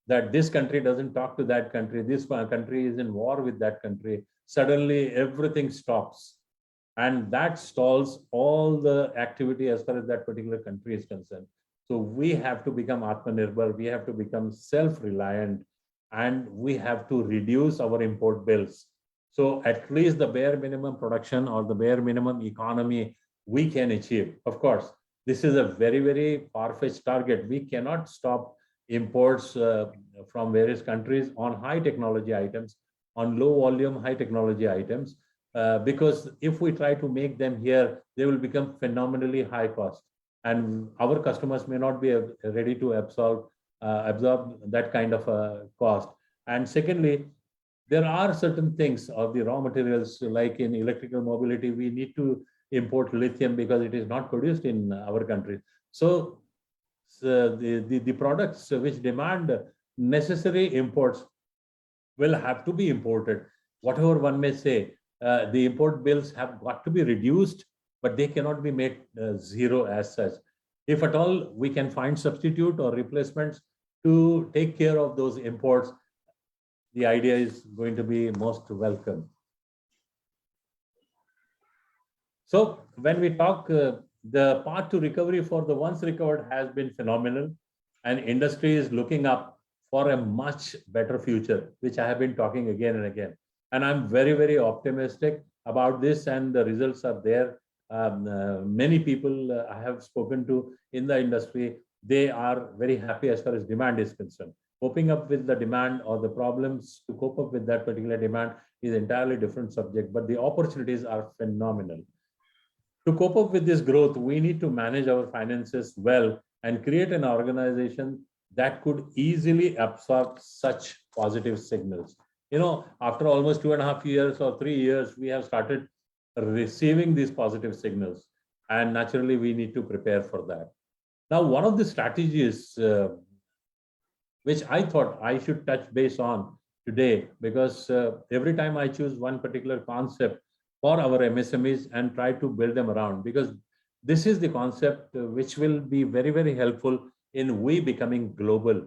that this country doesn't talk to that country, this country is in war with that country, suddenly everything stops. And that stalls all the activity as far as that particular country is concerned. So we have to become Atmanirbhar, we have to become self-reliant, and we have to reduce our import bills. So at least the bare minimum production or the bare minimum economy we can achieve. Of course, this is a very, very far-fetched target. We cannot stop imports from various countries on high technology items, on low volume, high technology items. Because if we try to make them here, they will become phenomenally high cost, and our customers may not be ready to absorb that kind of a cost. And secondly, there are certain things of the raw materials, like in electrical mobility, we need to import lithium because it is not produced in our country. So the products which demand necessary imports will have to be imported. Whatever one may say, the import bills have got to be reduced, but they cannot be made zero as such. If at all we can find substitute or replacements to take care of those imports, the idea is going to be most welcome. So when we talk, the path to recovery for the once recovered has been phenomenal, and industry is looking up for a much better future, which I have been talking again and again. And I'm very, very optimistic about this, and the results are there. Many people I have spoken to in the industry, they are very happy as far as demand is concerned. Coping up with the demand or the problems to cope up with that particular demand is entirely different subject, but the opportunities are phenomenal. To cope up with this growth, we need to manage our finances well and create an organization that could easily absorb such positive signals. After almost 2.5 years or 3 years, we have started receiving these positive signals. And naturally, we need to prepare for that. Now, one of the strategies which I thought I should touch base on today, because every time I choose one particular concept for our MSMEs and try to build them around, because this is the concept which will be very, very helpful in we becoming global.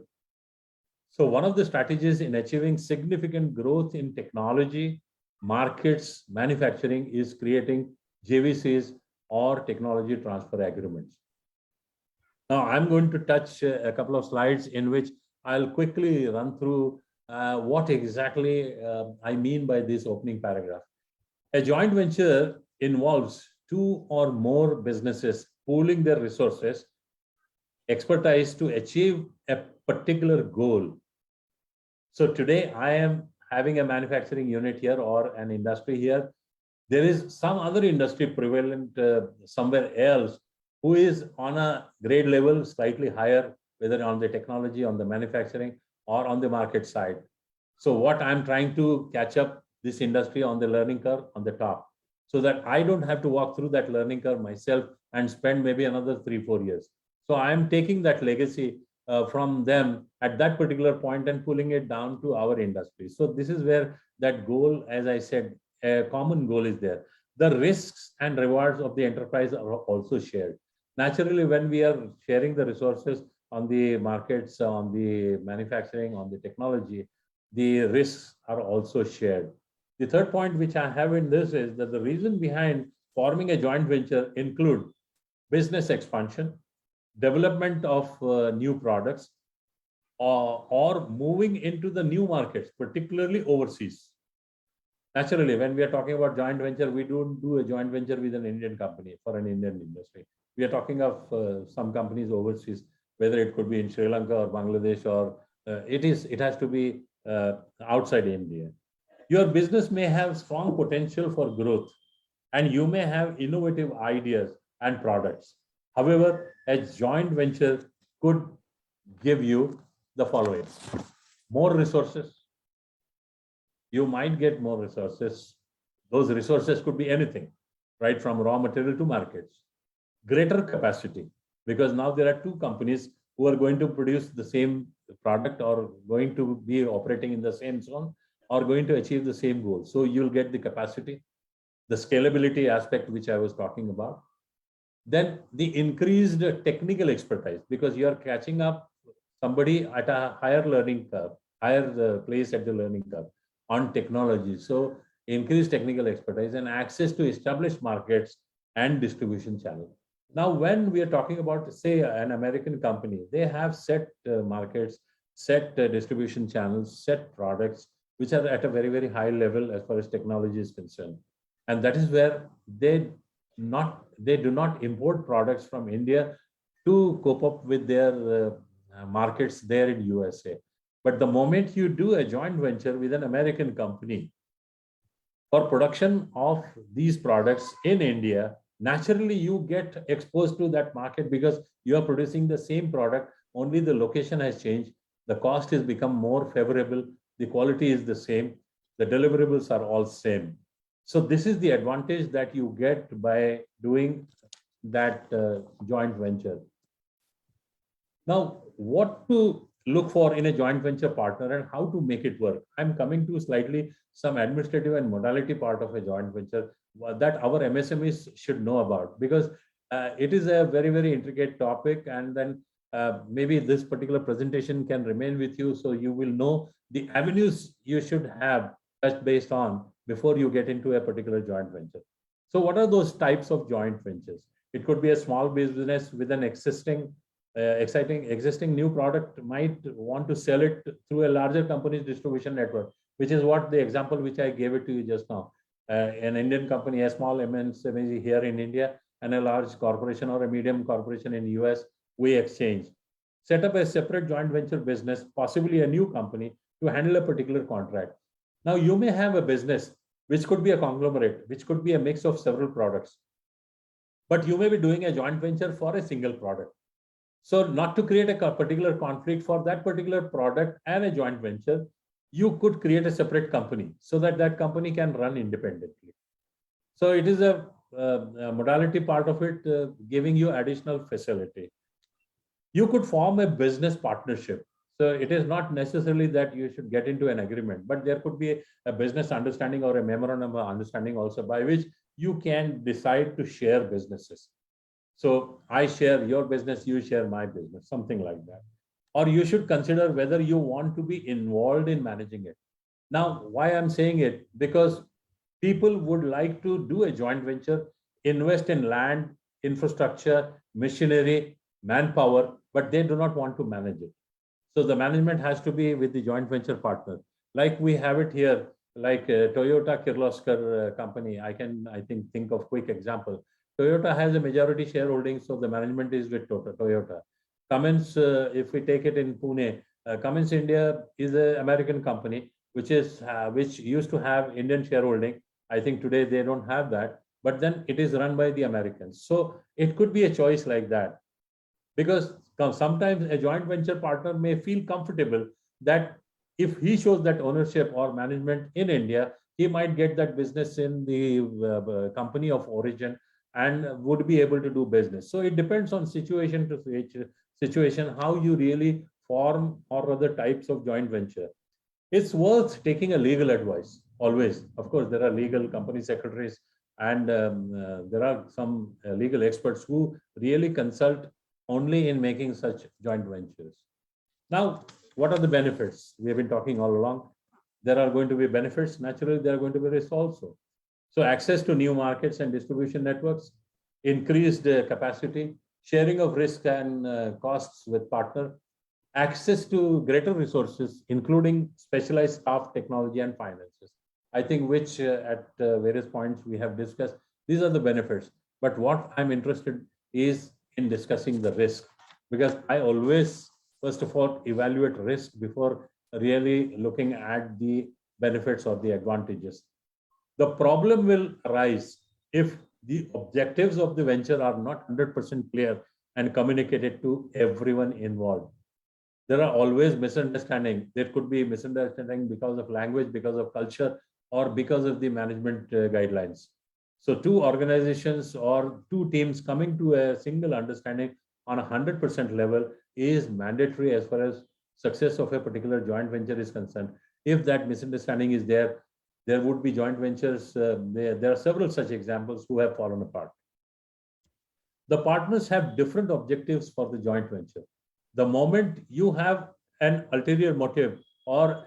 So one of the strategies in achieving significant growth in technology, markets, manufacturing is creating JVCs or technology transfer agreements. Now, I'm going to touch a couple of slides in which I'll quickly run through what exactly I mean by this opening paragraph. A joint venture involves two or more businesses pooling their resources, expertise to achieve a particular goal. So today I am having a manufacturing unit here or an industry here. There is some other industry prevalent somewhere else who is on a grade level slightly higher, whether on the technology, on the manufacturing, or on the market side. So what I'm trying to catch up this industry on the learning curve on the top, so that I don't have to walk through that learning curve myself and spend maybe another 3-4 years. So I'm taking that legacy from them at that particular point and pulling it down to our industry. So this is where that goal, as I said, a common goal is there. The risks and rewards of the enterprise are also shared. Naturally, when we are sharing the resources on the markets, on the manufacturing, on the technology, the risks are also shared. The third point which I have in this is that the reason behind forming a joint venture include business expansion, development of new products, or moving into the new markets, particularly overseas. Naturally, when we are talking about joint venture, we don't do a joint venture with an Indian company for an Indian industry. We are talking of some companies overseas, whether it could be in Sri Lanka or Bangladesh, or it has to be outside India. Your business may have strong potential for growth, and you may have innovative ideas and products. However, a joint venture could give you the following: more resources. You might get more resources. Those resources could be anything, right from raw material to markets. Greater capacity, because now there are two companies who are going to produce the same product or going to be operating in the same zone or going to achieve the same goal. So you'll get the capacity, the scalability aspect, which I was talking about. Then the increased technical expertise, because you are catching up somebody at a higher learning curve, higher place at the learning curve on technology. So increased technical expertise and access to established markets and distribution channels. Now, when we are talking about, say, an American company, they have set markets, set distribution channels, set products, which are at a very, very high level as far as technology is concerned. And that is where they do not import products from India to cope up with their markets there in USA. But the moment you do a joint venture with an American company for production of these products in India, naturally you get exposed to that market because you are producing the same product, only the location has changed, the cost has become more favorable, the quality is the same, the deliverables are all same. So this is the advantage that you get by doing that joint venture. Now, what to look for in a joint venture partner and how to make it work? I'm coming to slightly some administrative and modality part of a joint venture that our MSMEs should know about, because it is a very, very intricate topic, and then maybe this particular presentation can remain with you, so you will know the avenues you should have touched based on before you get into a particular joint venture. So what are those types of joint ventures? It could be a small business with an existing existing new product, might want to sell it through a larger company's distribution network, which is what the example which I gave it to you just now. An Indian company, a small MSME here in India, and a large corporation or a medium corporation in US, we exchange. Set up a separate joint venture business, possibly a new company, to handle a particular contract. Now, you may have a business which could be a conglomerate, which could be a mix of several products. but you may be doing a joint venture for a single product. So not to create a particular conflict for that particular product and a joint venture, you could create a separate company so that that company can run independently. So it is a modality part of it, giving you additional facility. You could form a business partnership. So it is not necessarily that you should get into an agreement, but there could be a business understanding or a memorandum of understanding also by which you can decide to share businesses. So I share your business, you share my business, something like that. Or you should consider whether you want to be involved in managing it. Now, why I'm saying it? Because people would like to do a joint venture, invest in land, infrastructure, machinery, manpower, but they do not want to manage it. So the management has to be with the joint venture partner. Like we have it here, like Toyota Kirloskar company. I think of quick example. Toyota has a majority shareholding, so the management is with Toyota. Cummins, if we take it in Pune, Cummins India is an American company which used to have Indian shareholding. I think today they don't have that, but then it is run by the Americans. So it could be a choice like that, because sometimes a joint venture partner may feel comfortable that if he shows that ownership or management in India, he might get that business in the company of origin and would be able to do business. So it depends on situation to situation how you really form or other types of joint venture. It's worth taking a legal advice always. Of course, there are legal company secretaries and there are some legal experts who really consult only in making such joint ventures. Now, what are the benefits? We have been talking all along. There are going to be benefits. Naturally, there are going to be risks also. So access to new markets and distribution networks, increased capacity, sharing of risk and costs with partner, access to greater resources, including specialized staff, technology, and finances. I think which at various points we have discussed, these are the benefits. But what I'm interested is in discussing the risk, because I always, first of all, evaluate risk before really looking at the benefits or the advantages. The problem will arise if the objectives of the venture are not 100% clear and communicated to everyone involved. There are always misunderstanding. There could be misunderstanding because of language, because of culture, or because of the management guidelines. So two organizations or two teams coming to a single understanding on 100% level is mandatory as far as success of a particular joint venture is concerned. If that misunderstanding is there, there would be joint ventures. There are several such examples who have fallen apart. The partners have different objectives for the joint venture. The moment you have an ulterior motive or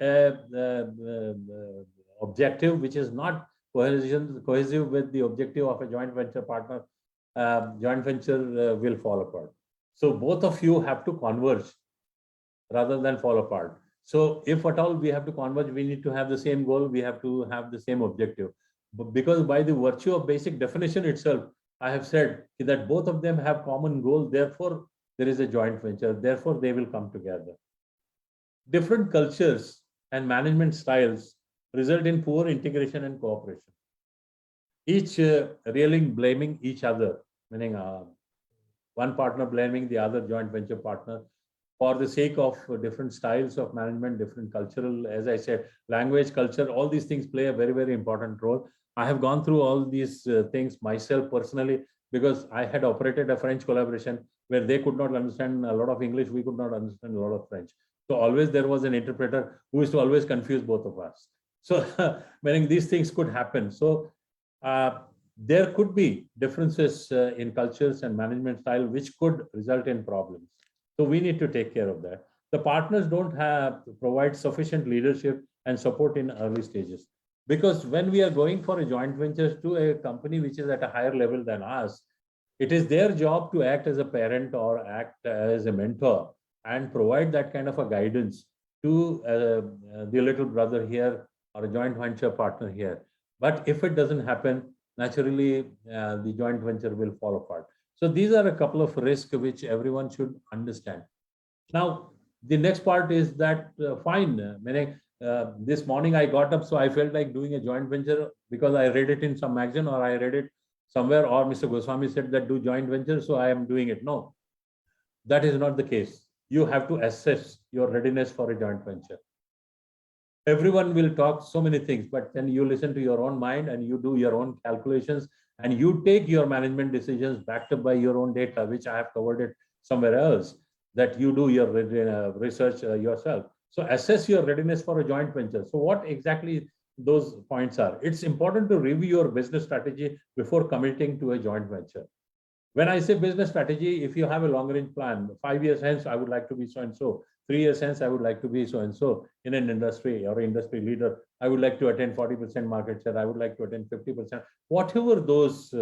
objective which is not cohesive with the objective of a joint venture partner, joint venture will fall apart. So both of you have to converge rather than fall apart. So if at all we have to converge, we need to have the same goal, we have to have the same objective. But because by the virtue of basic definition itself, I have said that both of them have common goal, therefore there is a joint venture, therefore they will come together. Different cultures and management styles result in poor integration and cooperation. Each really blaming each other, meaning one partner blaming the other joint venture partner for the sake of different styles of management, different cultural, as I said, language, culture, all these things play a very, very important role. I have gone through all these things myself personally, because I had operated a French collaboration where they could not understand a lot of English, we could not understand a lot of French. So always there was an interpreter who used to always confuse both of us. So meaning these things could happen. So there could be differences in cultures and management style, which could result in problems. So we need to take care of that. The partners don't have to provide sufficient leadership and support in early stages. Because when we are going for a joint venture to a company which is at a higher level than us, it is their job to act as a parent or act as a mentor and provide that kind of a guidance to the little brother here or a joint venture partner here. But if it doesn't happen, naturally, the joint venture will fall apart. So these are a couple of risks which everyone should understand. Now, the next part is that this morning I got up, so I felt like doing a joint venture because I read it in some magazine or I read it somewhere, or Mr. Goswami said that do joint venture, so I am doing it. No, that is not the case. You have to assess your readiness for a joint venture. Everyone will talk so many things, but then you listen to your own mind and you do your own calculations and you take your management decisions backed up by your own data, which I have covered it somewhere else, that you do your research yourself. So assess your readiness for a joint venture. So what exactly those points are? It's important to review your business strategy before committing to a joint venture. When I say business strategy, if you have a long range plan, 5 years hence, I would like to be so and so. 3 years hence, I would like to be so and so in an industry or industry leader. I would like to attain 40% market share. I would like to attain 50%. Whatever those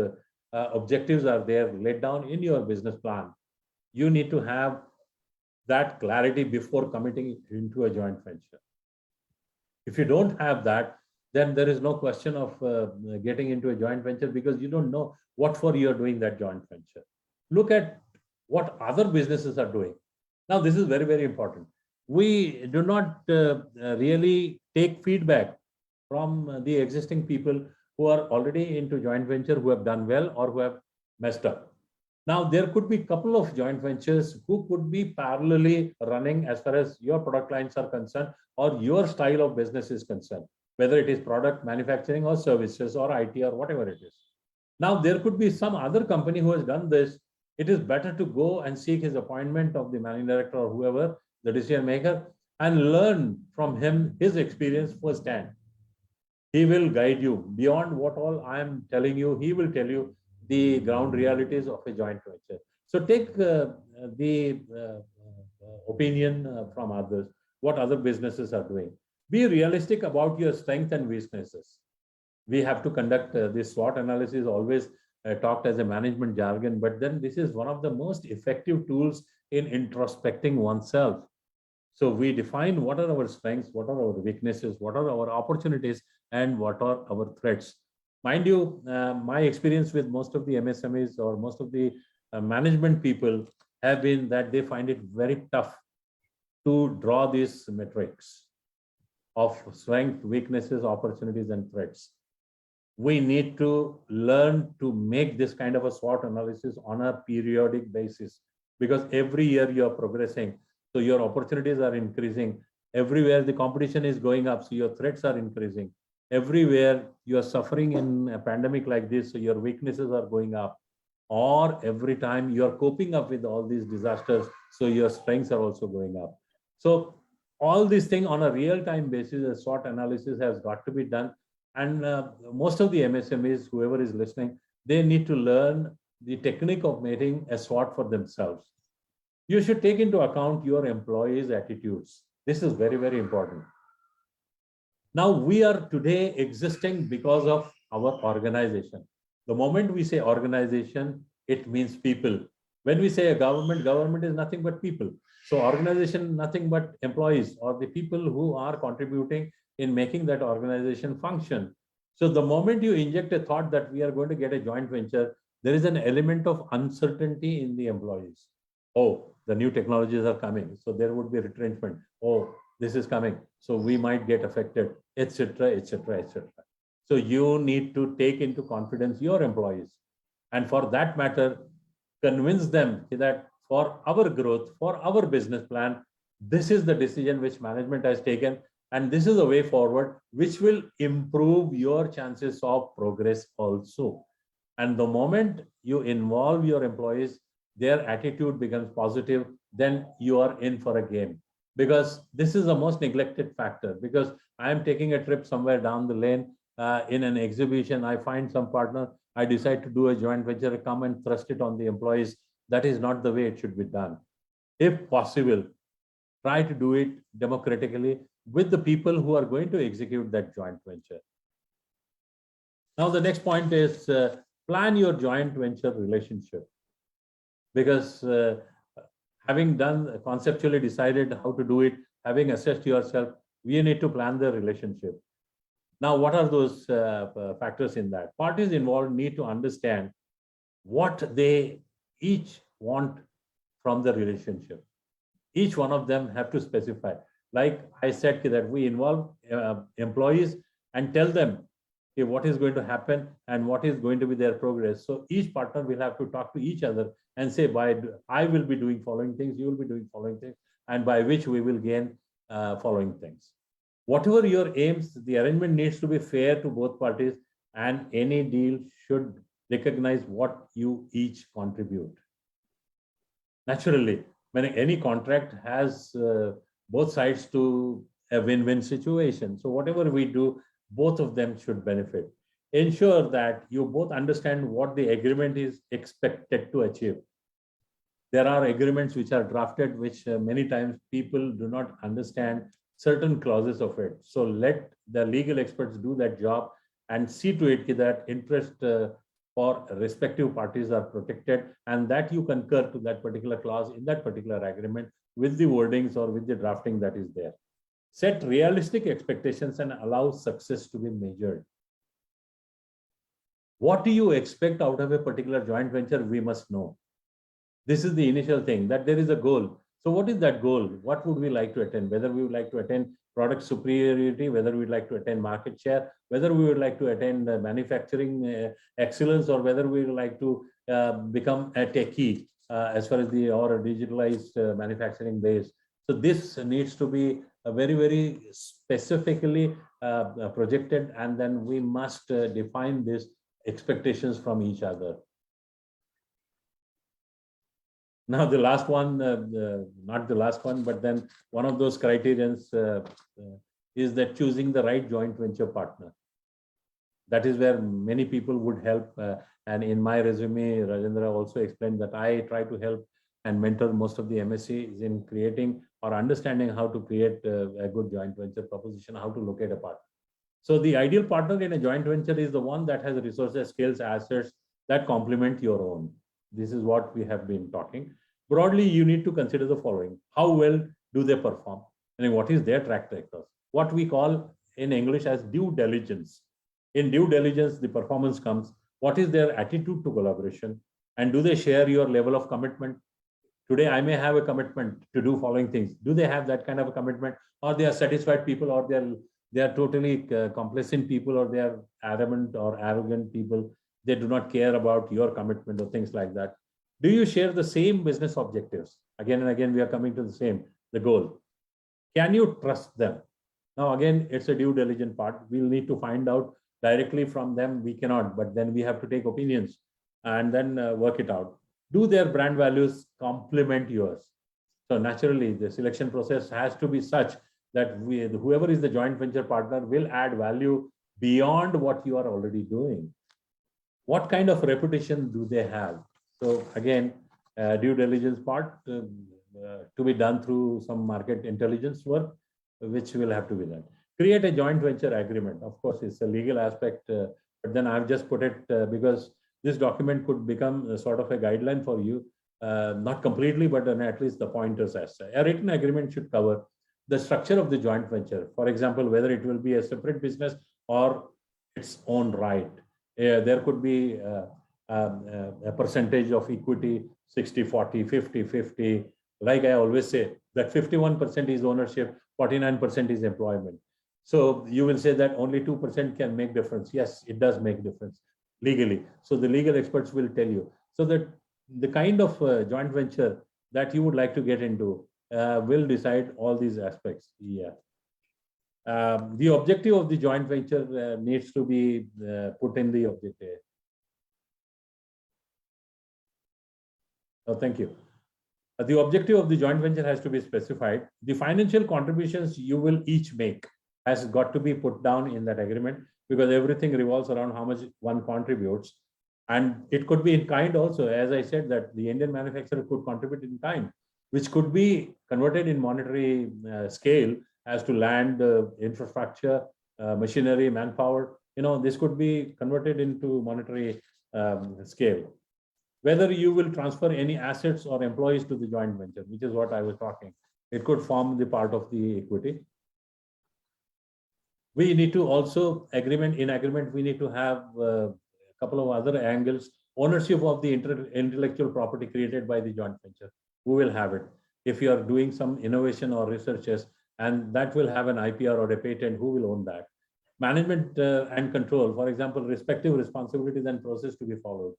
objectives are there laid down in your business plan, you need to have that clarity before committing into a joint venture. If you don't have that, then there is no question of getting into a joint venture because you don't know what for you are doing that joint venture. Look at what other businesses are doing. Now, this is very, very important. We do not really take feedback from the existing people who are already into joint venture, who have done well or who have messed up. Now, there could be a couple of joint ventures who could be parallelly running as far as your product lines are concerned or your style of business is concerned, whether it is product manufacturing or services or IT or whatever it is. Now, there could be some other company who has done this. It is better to go and seek his appointment of the managing director or whoever, the decision maker, and learn from him his experience firsthand. He will guide you beyond what all I am telling you. He will tell you the ground realities of a joint venture. So take the opinion from others, what other businesses are doing. Be realistic about your strengths and weaknesses. We have to conduct this SWOT analysis, always talked as a management jargon, but then this is one of the most effective tools in introspecting oneself. So we define what are our strengths, what are our weaknesses, what are our opportunities, and what are our threats. Mind you, my experience with most of the MSMEs or most of the management people have been that they find it very tough to draw these metrics of strength, weaknesses, opportunities, and threats. We need to learn to make this kind of a SWOT analysis on a periodic basis because every year you are progressing. So your opportunities are increasing. Everywhere the competition is going up, so your threats are increasing. Everywhere you are suffering in a pandemic like this, so your weaknesses are going up. Or every time you are coping up with all these disasters, so your strengths are also going up. So all these things on a real-time basis, a SWOT analysis has got to be done. And most of the MSMEs, whoever is listening, they need to learn the technique of making a SWOT for themselves. You should take into account your employees' attitudes. This is very, very important. Now, we are today existing because of our organization. The moment we say organization, it means people. When we say a government, government is nothing but people. So organization, nothing but employees or the people who are contributing in making that organization function. So the moment you inject a thought that we are going to get a joint venture, there is an element of uncertainty in the employees. Oh, the new technologies are coming, so there would be retrenchment. Oh, this is coming, so we might get affected, etc., etc., etc. So you need to take into confidence your employees. And for that matter, convince them that for our growth, for our business plan, this is the decision which management has taken. And this is the way forward, which will improve your chances of progress also. And the moment you involve your employees, their attitude becomes positive, then you are in for a game. Because this is the most neglected factor. Because I am taking a trip somewhere down the lane in an exhibition, I find some partner, I decide to do a joint venture, come and thrust it on the employees. That is not the way it should be done. If possible, try to do it democratically with the people who are going to execute that joint venture. Now, the next point is plan your joint venture relationship. Because having done conceptually decided how to do it, having assessed yourself, we need to plan the relationship. Now, what are those factors in that? Parties involved need to understand what they each want from the relationship. Each one of them have to specify. Like I said, that we involve employees and tell them okay, what is going to happen and what is going to be their progress. So each partner will have to talk to each other and say, I will be doing following things, you will be doing following things, and by which we will gain following things. Whatever your aims, the arrangement needs to be fair to both parties, and any deal should recognize what you each contribute. Naturally, when any contract has both sides to a win-win situation. So whatever we do, both of them should benefit. Ensure that you both understand what the agreement is expected to achieve. There are agreements which are drafted, which many times people do not understand certain clauses of it. So let the legal experts do that job and see to it that interest for respective parties are protected, and that you concur to that particular clause in that particular agreement with the wordings or with the drafting that is there. Set realistic expectations and allow success to be measured. What do you expect out of a particular joint venture? We must know. This is the initial thing, that there is a goal. So what is that goal? What would we like to attain? Whether we would like to attain product superiority, whether we'd like to attain market share, whether we would like to attain manufacturing excellence, or whether we would like to become a techie as far as or a digitalized manufacturing base. So this needs to be very, very specifically projected, and then we must define these expectations from each other. Now, the last one, not the last one, but then one of those criterions is that choosing the right joint venture partner. That is where many people would help. And in my resume, Rajendra also explained that I try to help and mentor most of the MSCs in creating or understanding how to create a good joint venture proposition, how to locate a partner. So the ideal partner in a joint venture is the one that has resources, skills, assets that complement your own. This is what we have been talking. Broadly, you need to consider the following. How well do they perform? And what is their track record? What we call in English as due diligence. In due diligence, the performance comes. What is their attitude to collaboration? And do they share your level of commitment? Today, I may have a commitment to do following things. Do they have that kind of a commitment? Or they are satisfied people, or they are totally complacent people, or they are adamant or arrogant people. They do not care about your commitment or things like that. Do you share the same business objectives? Again and again, we are coming to the goal. Can you trust them? Now, again, it's a due diligence part. We'll need to find out directly from them. We cannot, but then we have to take opinions and then work it out. Do their brand values complement yours? So naturally, the selection process has to be such that whoever is the joint venture partner will add value beyond what you are already doing. What kind of reputation do they have? So again, due diligence part to be done through some market intelligence work, which will have to be done. Create a joint venture agreement. Of course, it's a legal aspect, but then I've just put it because this document could become a sort of a guideline for you, not completely, but then at least the pointers as such. A written agreement should cover the structure of the joint venture. For example, whether it will be a separate business or its own right. There could be a percentage of equity, 60-40, 50-50. Like I always say, that 51% is ownership, 49% is employment. So you will say that only 2% can make difference. Yes, it does make difference legally. So the legal experts will tell you. So that the kind of joint venture that you would like to get into will decide all these aspects. Yeah. The objective of the joint venture needs to be put in the objective. Oh, thank you. The objective of the joint venture has to be specified. The financial contributions you will each make has got to be put down in that agreement, because everything revolves around how much one contributes. And it could be in kind also. As I said, that the Indian manufacturer could contribute in kind, which could be converted in monetary scale as to land, infrastructure, machinery, manpower. This could be converted into monetary scale. Whether you will transfer any assets or employees to the joint venture, which is what I was talking. It could form the part of the equity. We need to also in agreement, we need to have a couple of other angles. Ownership of the intellectual property created by the joint venture. Who will have it? If you are doing some innovation or researches, and that will have an IPR or a patent, who will own that? Management and control, for example, respective responsibilities and process to be followed.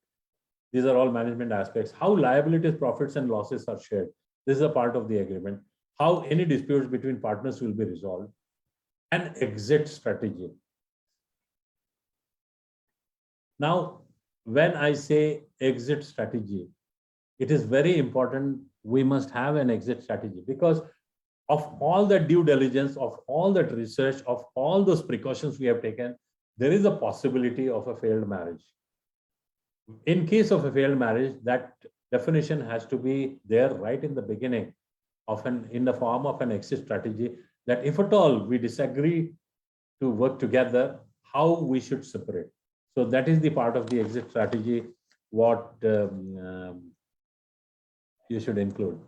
These are all management aspects. How liabilities, profits, and losses are shared. This is a part of the agreement. How any disputes between partners will be resolved. And exit strategy. Now, when I say exit strategy, it is very important we must have an exit strategy, because of all the due diligence, of all that research, of all those precautions we have taken, there is a possibility of a failed marriage. In case of a failed marriage, that definition has to be there right in the beginning in the form of an exit strategy, that if at all we disagree to work together, how we should separate. So that is the part of the exit strategy, what you should include.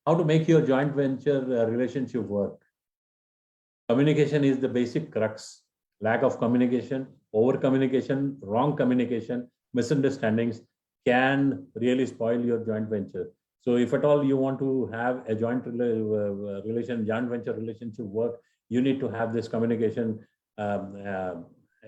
How to make your joint venture relationship work. Communication is the basic crux. Lack of communication, over communication, wrong communication, misunderstandings can really spoil your joint venture. So if at all you want to have a joint venture relationship work, you need to have this communication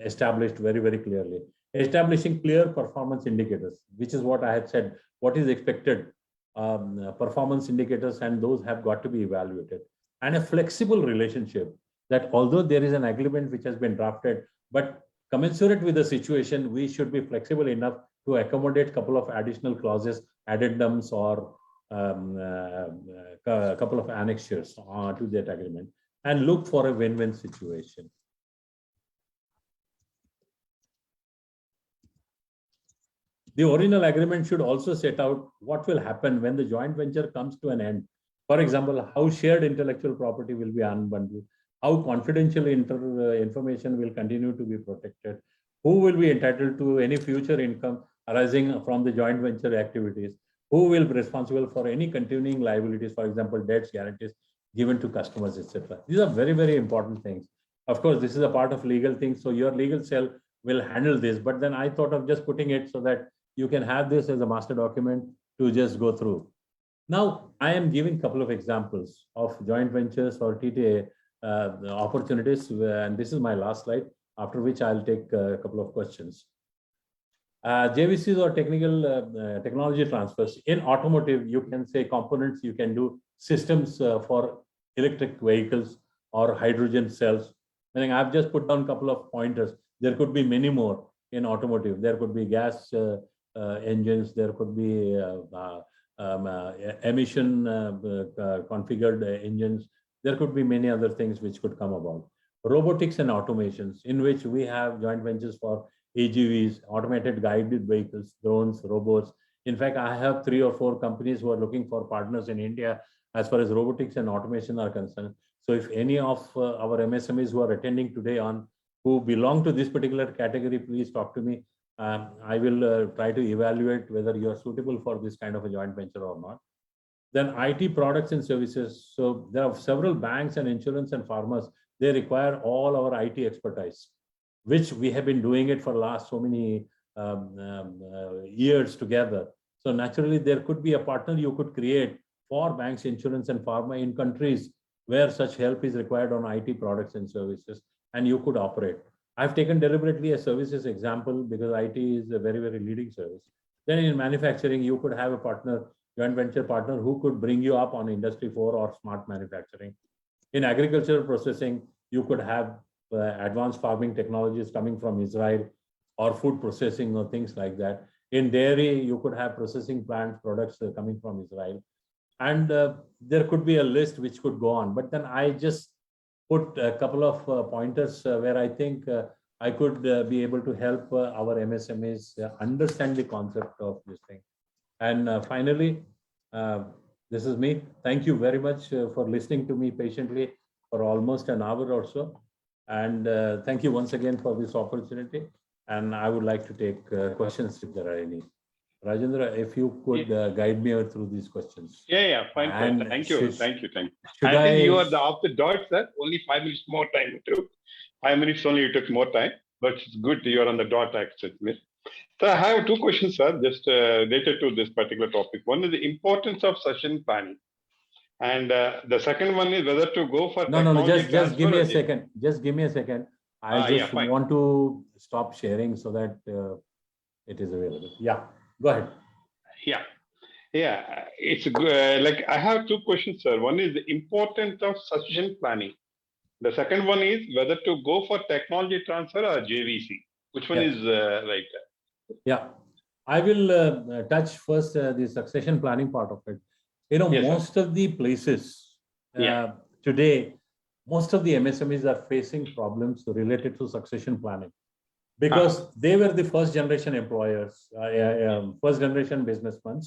established very, very clearly. Establishing clear performance indicators, which is what I had said, what is expected performance indicators, and those have got to be evaluated. And a flexible relationship, that although there is an agreement which has been drafted, but commensurate with the situation, we should be flexible enough to accommodate a couple of additional clauses, addendums, or a couple of annexures to that agreement, and look for a win-win situation. The original agreement should also set out what will happen when the joint venture comes to an end. For example, how shared intellectual property will be unbundled, how confidential information will continue to be protected, who will be entitled to any future income arising from the joint venture activities, who will be responsible for any continuing liabilities, for example, debts, guarantees given to customers, etc. These are very, very important things. Of course, this is a part of legal things, so your legal cell will handle this. But then I thought of just putting it so that you can have this as a master document to just go through. Now, I am giving a couple of examples of joint ventures or TTA opportunities, and this is my last slide, after which I'll take a couple of questions. JVCs or technology transfers. In automotive, you can say components, you can do systems for electric vehicles or hydrogen cells. I think I've just put down a couple of pointers. There could be many more in automotive. There could be gas engines, there could be emission configured engines. There could be many other things which could come about. Robotics and automations, in which we have joint ventures for AGVs, automated guided vehicles, drones, robots. In fact, I have 3 or 4 companies who are looking for partners in India as far as robotics and automation are concerned. So if any of our MSMEs who are attending today who belong to this particular category, please talk to me. I will try to evaluate whether you are suitable for this kind of a joint venture or not. Then IT products and services. So there are several banks and insurance and farmers. They require all our IT expertise, which we have been doing it for the last so many years together. So naturally, there could be a partner you could create for banks, insurance, and pharma in countries where such help is required on IT products and services, and you could operate. I've taken deliberately a services example because IT is a very, very leading service. Then in manufacturing, you could have a partner, joint venture partner, who could bring you up on Industry 4 or smart manufacturing. In agricultural processing, you could have advanced farming technologies coming from Israel, or food processing or things like that. In dairy, you could have processing plant products coming from Israel. And there could be a list which could go on. But then I just put a couple of pointers where I think I could be able to help our MSMEs understand the concept of this thing. And finally, this is me. Thank you very much for listening to me patiently for almost an hour or so. And thank you once again for this opportunity. And I would like to take questions if there are any. Rajendra, if you could guide me through these questions. Yeah, fine. And thank you. Thank you. Should I think you are off the dot, sir. Only 5 minutes more time it took. 5 minutes only it took more time, but it's good you're on the dot, actually. So I have 2 questions, sir, just related to this particular topic. One is the importance of session planning. And the second one is whether to go for No, technology just give me a transfer. second. Just give me a second. I Yeah, just fine. want to stop sharing so that it is available. Yeah, go ahead. Yeah. Yeah, it's like I have two questions, sir. One is the importance of succession planning. The second one is whether to go for technology transfer or JVC. Which one Yeah. is right? Yeah, I will touch first the succession planning part of it. You know, Yes, sir. most of the places Yeah. today, most of the MSMEs are facing problems related to succession planning because they were the first generation employers, first generation businessmen,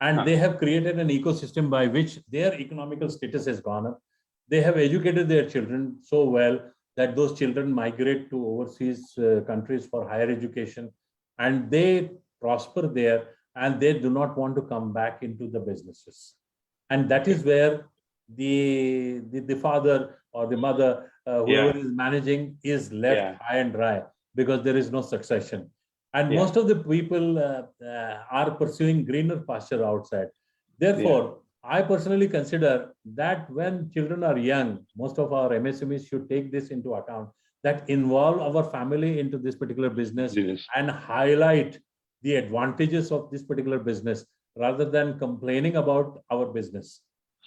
and they have created an ecosystem by which their economical status has gone up. They have educated their children so well that those children migrate to overseas countries for higher education, and they prosper there, and they do not want to come back into the businesses. And that is where the father or the mother, whoever is managing, is left high and dry because there is no succession. And most of the people are pursuing greener pasture outside. Therefore, I personally consider that when children are young, most of our MSMEs should take this into account, that involve our family into this particular business and highlight the advantages of this particular business rather than complaining about our business.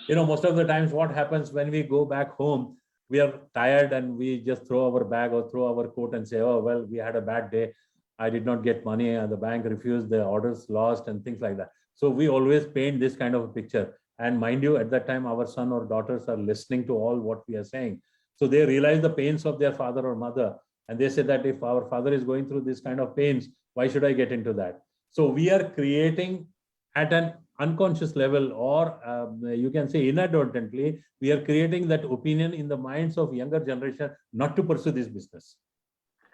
You know, most of the times what happens when we go back home, we are tired and we just throw our bag or throw our coat and say, oh, well, we had a bad day. I did not get money and the bank refused, the orders lost and things like that. So we always paint this kind of a picture. And mind you, at that time, our son or daughters are listening to all what we are saying. So they realize the pains of their father or mother. And they say that if our father is going through this kind of pains, why should I get into that? So we are creating at an unconscious level, or you can say inadvertently, we are creating that opinion in the minds of younger generation not to pursue this business,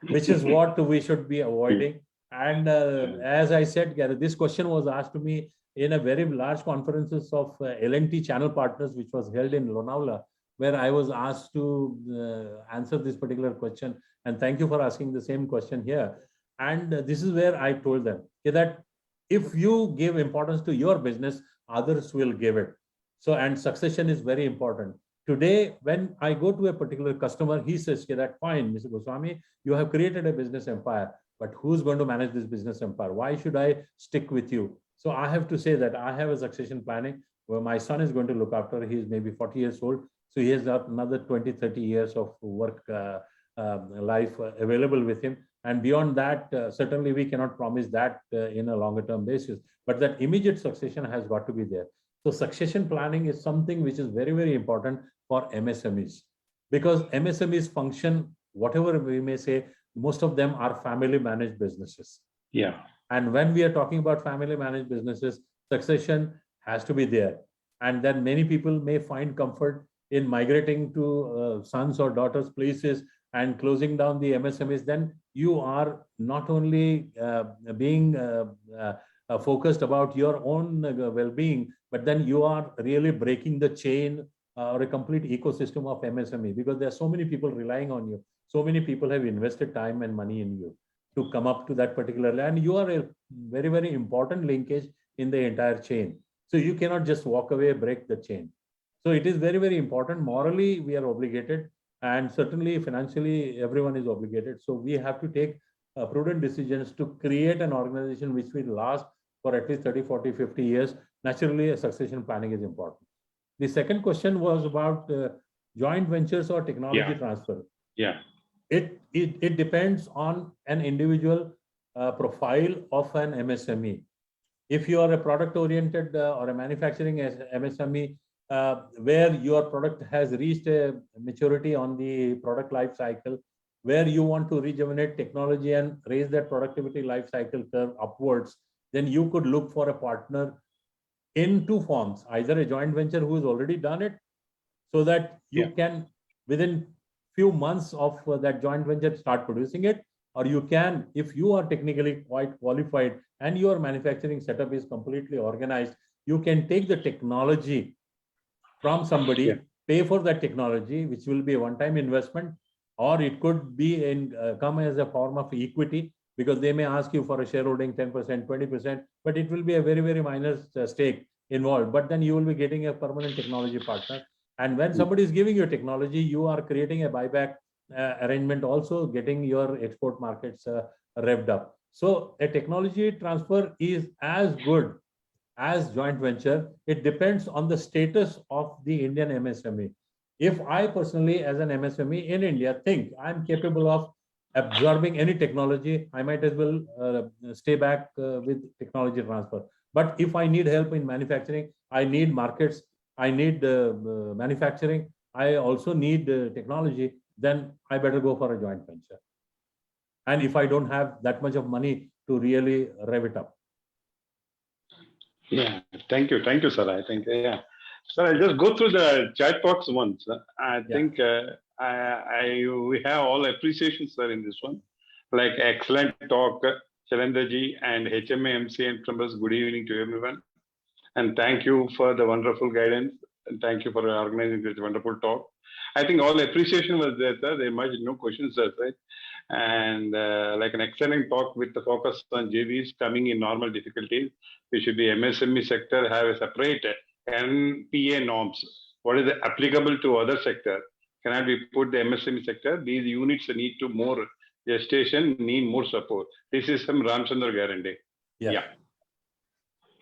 which is what we should be avoiding. And as I said, this question was asked to me in a very large conferences of L&T channel partners, which was held in Lonavala, where I was asked to answer this particular question. And thank you for asking the same question here. And this is where I told them that if you give importance to your business, others will give it. So, and succession is very important. Today, when I go to a particular customer, he says that, fine, Mr. Goswami, you have created a business empire, but who's going to manage this business empire? Why should I stick with you? So I have to say that I have a succession planning where my son is going to look after. He is maybe 40 years old. So he has got another 20, 30 years of work life available with him. And beyond that, certainly we cannot promise that in a longer term basis, but that immediate succession has got to be there. So succession planning is something which is very, very important for MSMEs, because MSMEs function, whatever we may say, most of them are family managed businesses. Yeah. And when we are talking about family managed businesses, succession has to be there. And then many people may find comfort in migrating to sons or daughters' places and closing down the MSMEs. Then you are not only being focused about your own well-being, but then you are really breaking the chain or a complete ecosystem of MSME, because there are so many people relying on you. So many people have invested time and money in you to come up to that particular level. And you are a very, very important linkage in the entire chain. So you cannot just walk away, break the chain. So it is very, very important. Morally, we are obligated, and certainly financially, everyone is obligated. So we have to take prudent decisions to create an organization which will last for at least 30, 40, 50 years. Naturally, a succession planning is important. The second question was about joint ventures or technology transfer. Yeah. It depends on an individual profile of an MSME. If you are a product oriented or a manufacturing MSME, where your product has reached a maturity on the product life cycle, where you want to rejuvenate technology and raise that productivity life cycle curve upwards, then you could look for a partner in two forms: either a joint venture who has already done it, so that you can within few months of that joint venture start producing it, or you can, if you are technically quite qualified and your manufacturing setup is completely organized, you can take the technology from somebody, pay for that technology, which will be a one-time investment, or it could be in come as a form of equity, because they may ask you for a shareholding 10%, 20%, but it will be a very, very minor stake. involved, but then you will be getting a permanent technology partner. And when somebody is giving you technology, you are creating a buyback arrangement, also getting your export markets revved up. So a technology transfer is as good as joint venture. It depends on the status of the Indian MSME. If I personally, as an MSME in India, think I'm capable of absorbing any technology, I might as well stay back with technology transfer. But if I need help in manufacturing, I need markets, I need manufacturing, I also need technology, then I better go for a joint venture. And if I don't have that much of money to really rev it up. Yeah, thank you, sir. I think sir, I'll just go through the chat box once. I think we have all appreciation, sir, in this one. Like excellent talk, Chalendraji and HMA MCN members. Good evening to everyone, and thank you for the wonderful guidance. And thank you for organizing this wonderful talk. I think all appreciation was there, sir. There might be no questions, sir, right? And like an excellent talk with the focus on JVs coming in normal difficulties. We should be MSME sector have a separate NPA norms. What is applicable to other sector? Cannot we put the MSME sector? These units need to more gestation, need more support. This is some Ramchandra guarantee. Yeah,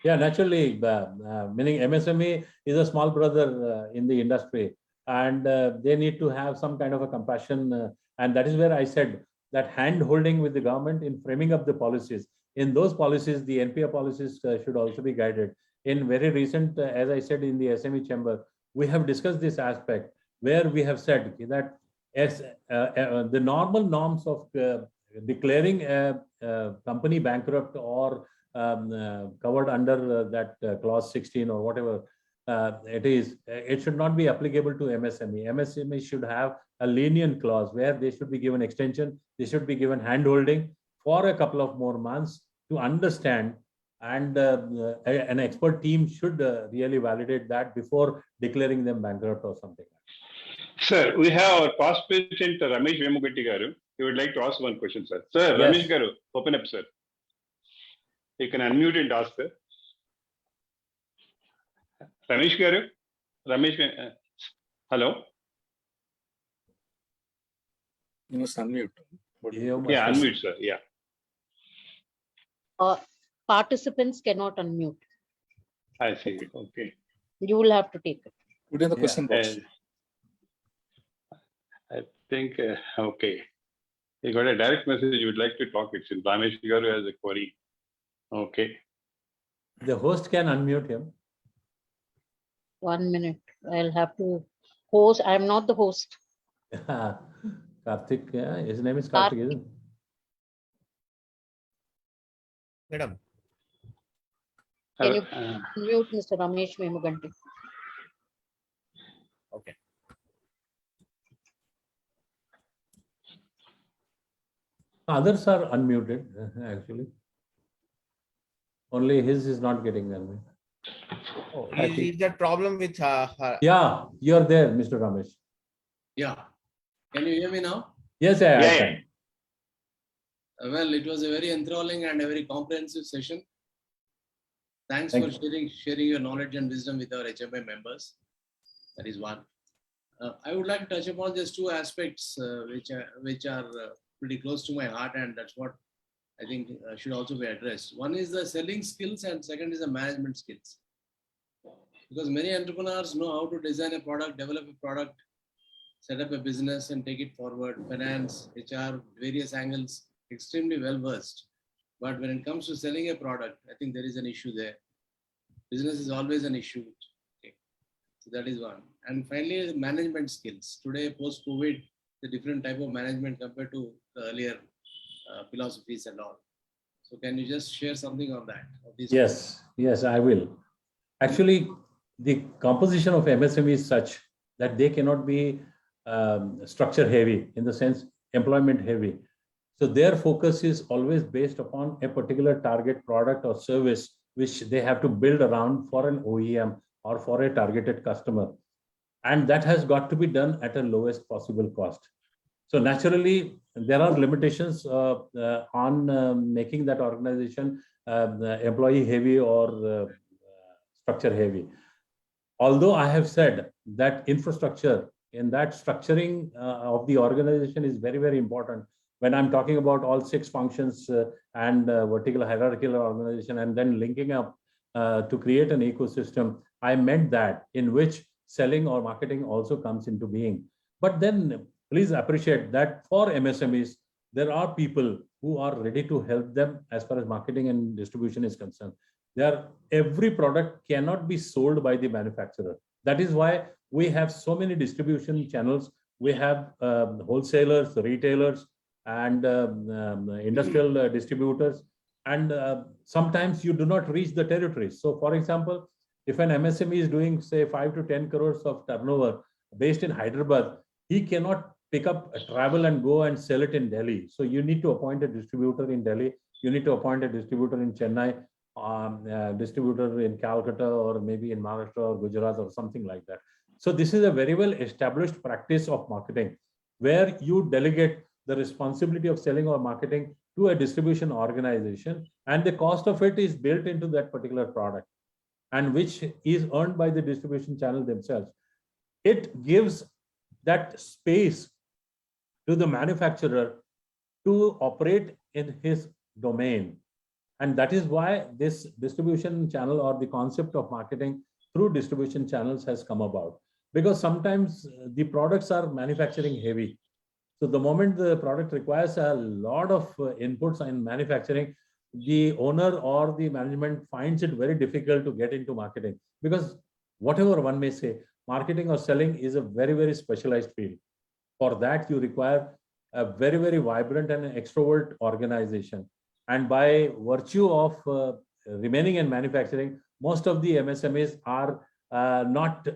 naturally, meaning MSME is a small brother in the industry, and they need to have some kind of a compassion. And that is where I said that hand holding with the government in framing up the policies. In those policies, the NPA policies should also be guided. In very recent, as I said in the SME chamber, we have discussed this aspect where we have said that as the normal norms of declaring a company bankrupt or covered under that clause 16 or whatever it is, it should not be applicable to MSME. MSME should have a lenient clause where they should be given extension, they should be given hand-holding for a couple of more months to understand, and an expert team should really validate that before declaring them bankrupt or something. Sir, we have our past president Ramesh Vemugatti garu. He would like to ask one question, sir. Sir, Yes. Ramesh garu, open up, sir. You can unmute and ask, sir. Ramesh garu, hello. You must unmute. Yeah, unmute, sir. Yeah. Participants cannot unmute. I see. Okay. You will have to take it. Put in the question box. I think, okay. You got a direct message you would like to talk. It's in Ramesh garu has a query. Okay. The host can unmute him. 1 minute. I'll have to host. I'm not the host. Karthik, his name is Karthik, isn't it? Madam. Can you mute Mr. Ramesh Vemugatti? Okay. Others are unmuted, actually. Only his is not getting unmuted. Oh, Is that problem with her? yeah, you're there, Mr. Ramesh. Yeah. Can you hear me now? Yes, I can. Well, it was a very enthralling and a very comprehensive session. Thanks Thank for sharing your knowledge and wisdom with our HMI members. That is one. I would like to touch upon just two aspects which are pretty close to my heart, and that's what I think should also be addressed. One is the selling skills, and second is the management skills. Because many entrepreneurs know how to design a product, develop a product, set up a business and take it forward, finance, HR, various angles, extremely well versed. But when it comes to selling a product, I think there is an issue there. Business is always an issue. Okay. So that is one. And finally, management skills. Today, post-COVID, the different type of management compared to the earlier philosophies and all. So can you just share something on that? Yes, I will. Actually, the composition of MSME is such that they cannot be structure heavy, in the sense employment heavy. So their focus is always based upon a particular target product or service which they have to build around for an OEM or for a targeted customer. And that has got to be done at a lowest possible cost. So naturally, there are limitations on making that organization employee heavy or structure heavy. Although I have said that infrastructure in that structuring of the organization is very, very important. When I'm talking about all 6 functions and vertical hierarchical organization and then linking up to create an ecosystem, I meant that in which selling or marketing also comes into being. But then please appreciate that for MSMEs, there are people who are ready to help them as far as marketing and distribution is concerned. Every product cannot be sold by the manufacturer. That is why we have so many distribution channels. We have wholesalers, retailers, and industrial distributors. And sometimes you do not reach the territories. So for example, if an MSME is doing say 5 to 10 crores of turnover based in Hyderabad, he cannot pick up a travel and go and sell it in Delhi. So you need to appoint a distributor in Delhi. You need to appoint a distributor in Chennai, distributor in Calcutta, or maybe in Maharashtra or Gujarat or something like that. So this is a very well established practice of marketing, where you delegate the responsibility of selling or marketing to a distribution organization, and the cost of it is built into that particular product, and which is earned by the distribution channel themselves. It gives that space to the manufacturer to operate in his domain. And that is why this distribution channel or the concept of marketing through distribution channels has come about. Because sometimes the products are manufacturing heavy. So the moment the product requires a lot of inputs in manufacturing, the owner or the management finds it very difficult to get into marketing. Because whatever one may say, marketing or selling is a very, very specialized field. For that, you require a very, very vibrant and extrovert organization. And by virtue of remaining in manufacturing, most of the MSMEs are not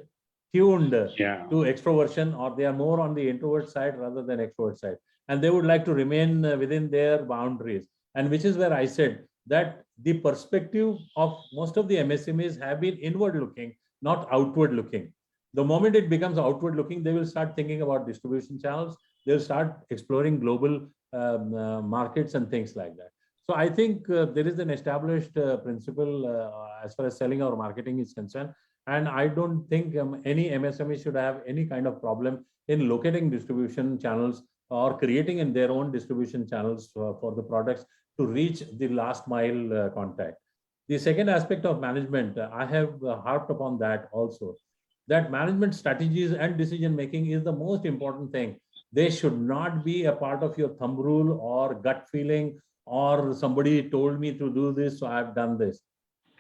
tuned to extroversion, or they are more on the introvert side rather than extrovert side. And they would like to remain within their boundaries. And which is where I said that the perspective of most of the MSMEs have been inward looking, not outward looking. The moment it becomes outward looking, they will start thinking about distribution channels. They'll start exploring global markets and things like that. So I think there is an established principle as far as selling or marketing is concerned. And I don't think any MSME should have any kind of problem in locating distribution channels or creating in their own distribution channels for the products to reach the last mile contact. The second aspect of management, I have harped upon that also, that management strategies and decision making is the most important thing. They should not be a part of your thumb rule or gut feeling, or somebody told me to do this, so I've done this.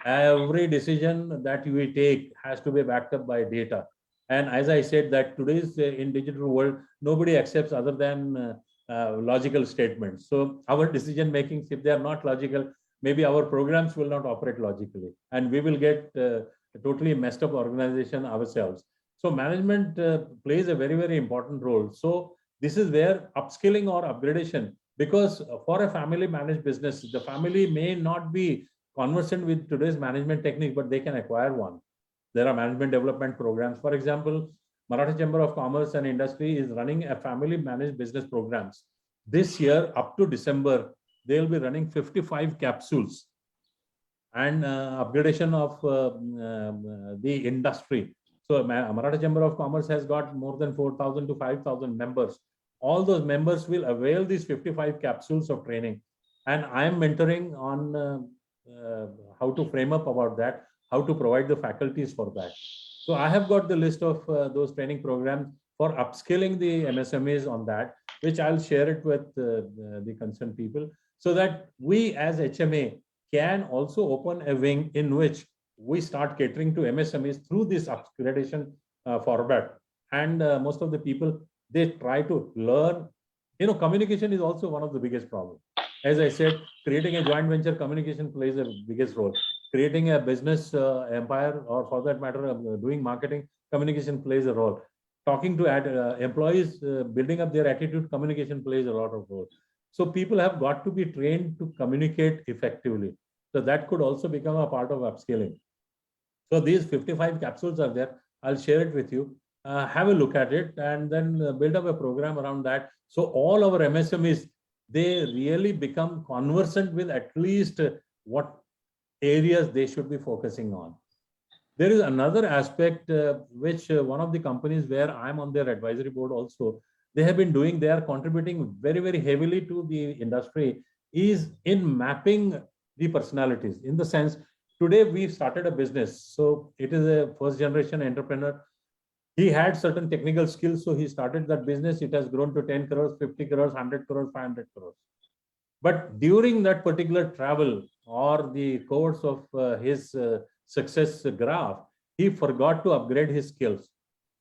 Every decision that you take has to be backed up by data. And as I said, that today's in digital world, nobody accepts other than logical statements. So our decision makings, if they are not logical, maybe our programs will not operate logically, and we will get a totally messed up organization ourselves. So management plays a very, very important role. So this is where upskilling or upgradation, because for a family managed business, the family may not be conversant with today's management technique, but they can acquire one. There are management development programs. For example, Maratha Chamber of Commerce and Industry is running a family managed business programs. This year, up to December, they'll be running 55 capsules and upgradation of the industry. So Maratha Chamber of Commerce has got more than 4,000 to 5,000 members. All those members will avail these 55 capsules of training. And I am mentoring on how to frame up about that, how to provide the faculties for that. So I have got the list of those training programs for upskilling the MSMEs on that, which I'll share it with the concerned people, so that we as HMA can also open a wing in which we start catering to MSMEs through this upgradation format. And most of the people, they try to learn. Communication is also one of the biggest problems. As I said, creating a joint venture, communication plays a biggest role. Creating a business empire, or for that matter, doing marketing, communication plays a role. Talking to employees, building up their attitude, communication plays a lot of role. So people have got to be trained to communicate effectively. So that could also become a part of upscaling. So these 55 capsules are there. I'll share it with you. Have a look at it, and then build up a program around that. So all our MSMEs, they really become conversant with at least what areas they should be focusing on. There is another aspect which one of the companies where I'm on their advisory board also, they have been doing, they are contributing very, very heavily to the industry, is in mapping the personalities. In the sense, today we've started a business. So it is a first generation entrepreneur. He had certain technical skills. So he started that business. It has grown to 10 crores, 50 crores, 100 crores, 500 crores. But during that particular travel or the course of his success graph, he forgot to upgrade his skills.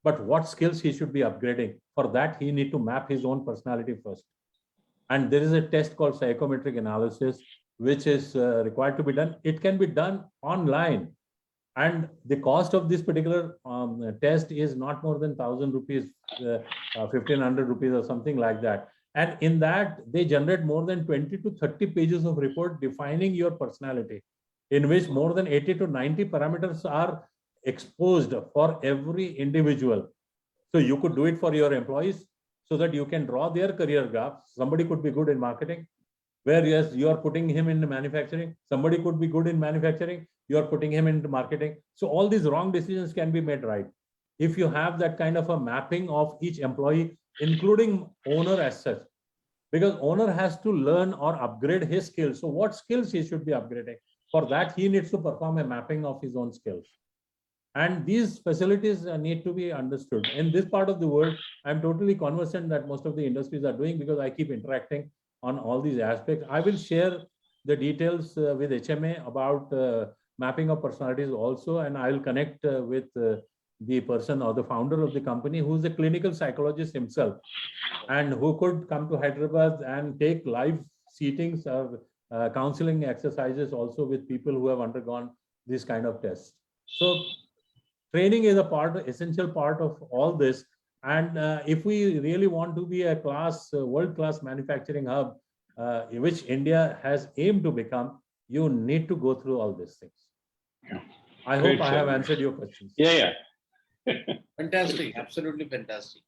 But what skills he should be upgrading? For that, he need to map his own personality first. And there is a test called psychometric analysis, which is required to be done. It can be done online. And the cost of this particular test is not more than 1,000 rupees, 1,500 rupees or something like that. And in that, they generate more than 20 to 30 pages of report defining your personality, in which more than 80 to 90 parameters are exposed for every individual. So you could do it for your employees so that you can draw their career graph. Somebody could be good in marketing, where yes, you are putting him in manufacturing. Somebody could be good in manufacturing, you are putting him into marketing. So all these wrong decisions can be made right if you have that kind of a mapping of each employee, including owner as such, because owner has to learn or upgrade his skills. So what skills he should be upgrading? For that, he needs to perform a mapping of his own skills. And these facilities need to be understood. In this part of the world, I'm totally conversant that most of the industries are doing, because I keep interacting on all these aspects. I will share the details with HMA about mapping of personalities also, and I will connect with the person or the founder of the company who is a clinical psychologist himself, and who could come to Hyderabad and take live seatings or counseling exercises also with people who have undergone this kind of tests. So training is a essential part of all this. And if we really want to be a world-class manufacturing hub, which India has aimed to become, you need to go through all these things. Yeah. I Great, hope I sir. have answered your questions. Yeah. Fantastic, absolutely fantastic.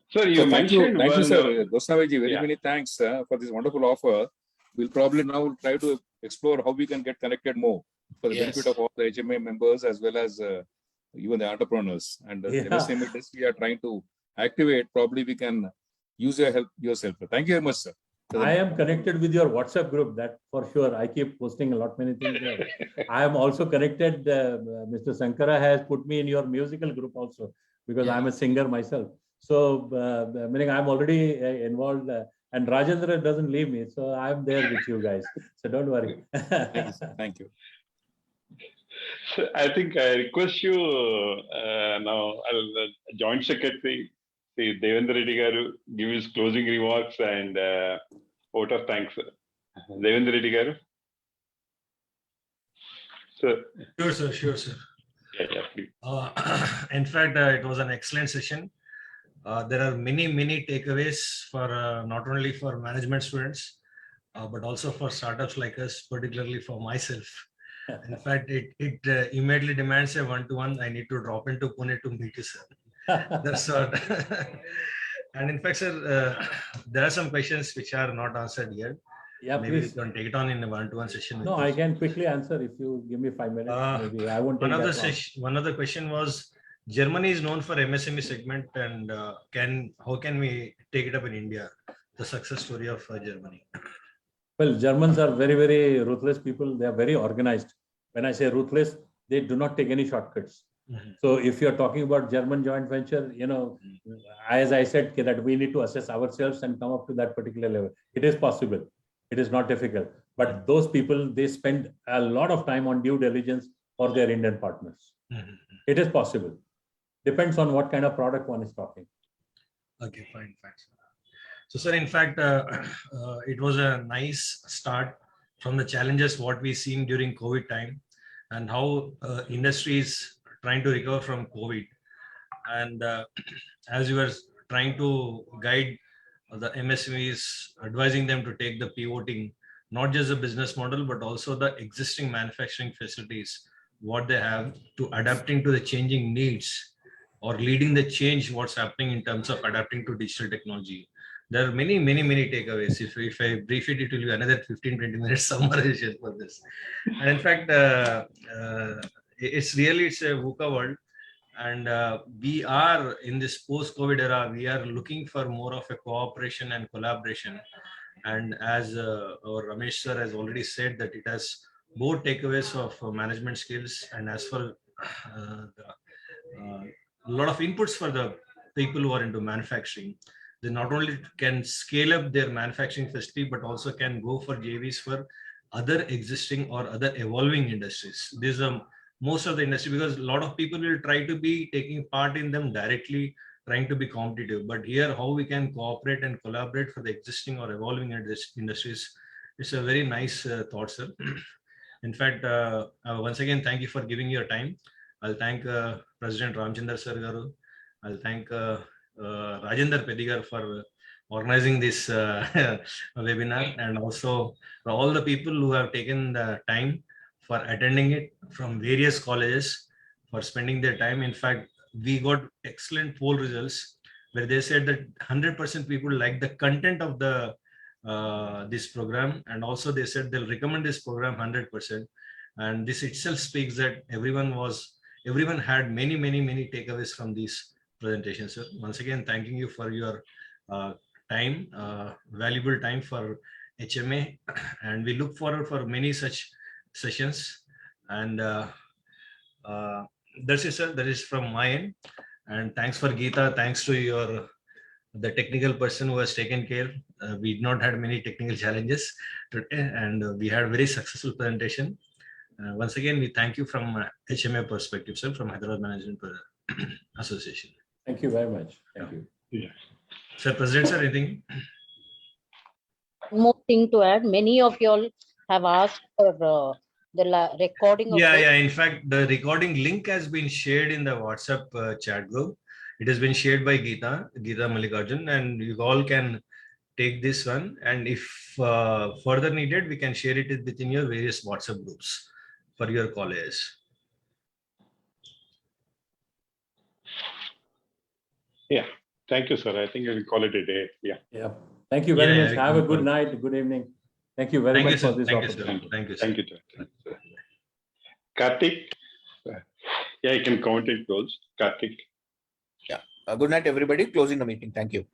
Sir, you So thank you, mentioned one. sir. Gosavaji, very Yeah. many thanks for this wonderful offer. We'll probably now try to explore how we can get connected more for the benefit Yes. of all the HMA members as well as even the entrepreneurs. And the Yeah. MSME industry are trying to activate. Probably we can use your help yourself. Thank you very much, sir. I am connected with your WhatsApp group, that for sure. I keep posting a lot many things there. I am also connected. Mr. Sankara has put me in your musical group also, because I'm a singer myself. So meaning I'm already involved, and Rajendra doesn't leave me. So I'm there with you guys. So don't worry. Thank you, sir. Thank you. So I think I request you now, Joint Secretary, Devendra Reddy Garu, give his closing remarks and vote of thanks. Devendra Reddy Garu. Sir. Sure, sir. Yeah, please. In fact, it was an excellent session. There are many takeaways for not only for management students, but also for startups like us, particularly for myself. In fact, it immediately demands a one-to-one. I need to drop into Pune to meet you, sir. That's all. And in fact, sir, there are some questions which are not answered yet. Yeah, Maybe please. we can take it on in a one-to-one session. No, I can quickly answer if you give me 5 minutes. Maybe I won't take that long. One other question was, Germany is known for MSME segment, and how can we take it up in India? The success story of Germany. Well, Germans are very ruthless people. They are very organized. When I say ruthless, they do not take any shortcuts. Mm-hmm. So if you're talking about German joint venture, as I said, that we need to assess ourselves and come up to that particular level. It is possible. It is not difficult. But those people, they spend a lot of time on due diligence for their Indian partners. Mm-hmm. It is possible. Depends on what kind of product one is talking. Okay, fine. So, sir, in fact, it was a nice start from the challenges what we seen during COVID time, and how industry is trying to recover from COVID. And as you were trying to guide the MSMEs, advising them to take the pivoting, not just the business model, but also the existing manufacturing facilities, what they have, to adapting to the changing needs or leading the change, what's happening in terms of adapting to digital technology. there are many takeaways. If I brief it, it will be another 15-20 minutes summarization for this. And in fact, it's a VUCA world. And we are in this post-COVID era, we are looking for more of a cooperation and collaboration. And as our Ramesh sir has already said, that it has both takeaways of management skills, and as for a lot of inputs for the people who are into manufacturing. They not only can scale up their manufacturing facility, but also can go for JVs for other existing or other evolving industries. These are most of the industry, because a lot of people will try to be taking part in them directly, trying to be competitive. But here, how we can cooperate and collaborate for the existing or evolving industries, it's a very nice thought, sir. In fact, once again, thank you for giving your time. I'll thank President Ramchandra Sir Garu. I'll thank Rajendra Pedigar for organizing this webinar, and also for all the people who have taken the time for attending it from various colleges, for spending their time. In fact, we got excellent poll results where they said that 100% people like the content of the this program, and also they said they'll recommend this program 100%. And this itself speaks that everyone had many takeaways from these presentations, sir. Once again, thanking you for your time, valuable time for HMA, and we look forward for many such sessions. And that's it, sir. That is from my end. And thanks for Geeta. Thanks to the technical person who has taken care. We did not had many technical challenges today, and we had very successful presentation. Once again, we thank you from HMA perspective, sir, from Hyderabad Management Association. Thank you very much. Thank you. Yeah. Sir, President, sir, anything? One more thing to add, many of you all have asked for the recording of Yeah. In fact, the recording link has been shared in the WhatsApp chat group. It has been shared by Geeta Malikarjun, and you all can take this one. And if further needed, we can share it within your various WhatsApp groups for your colleges. Yeah. Thank you, sir. I think we'll call it a day. Yeah. Yeah. Thank you very much. Have a good good. night. Good evening. Thank you very much for this opportunity. Thank you, sir. Thank you, sir. Karthik. Yeah, you can count it close. Karthik. Good night, everybody. Closing the meeting. Thank you.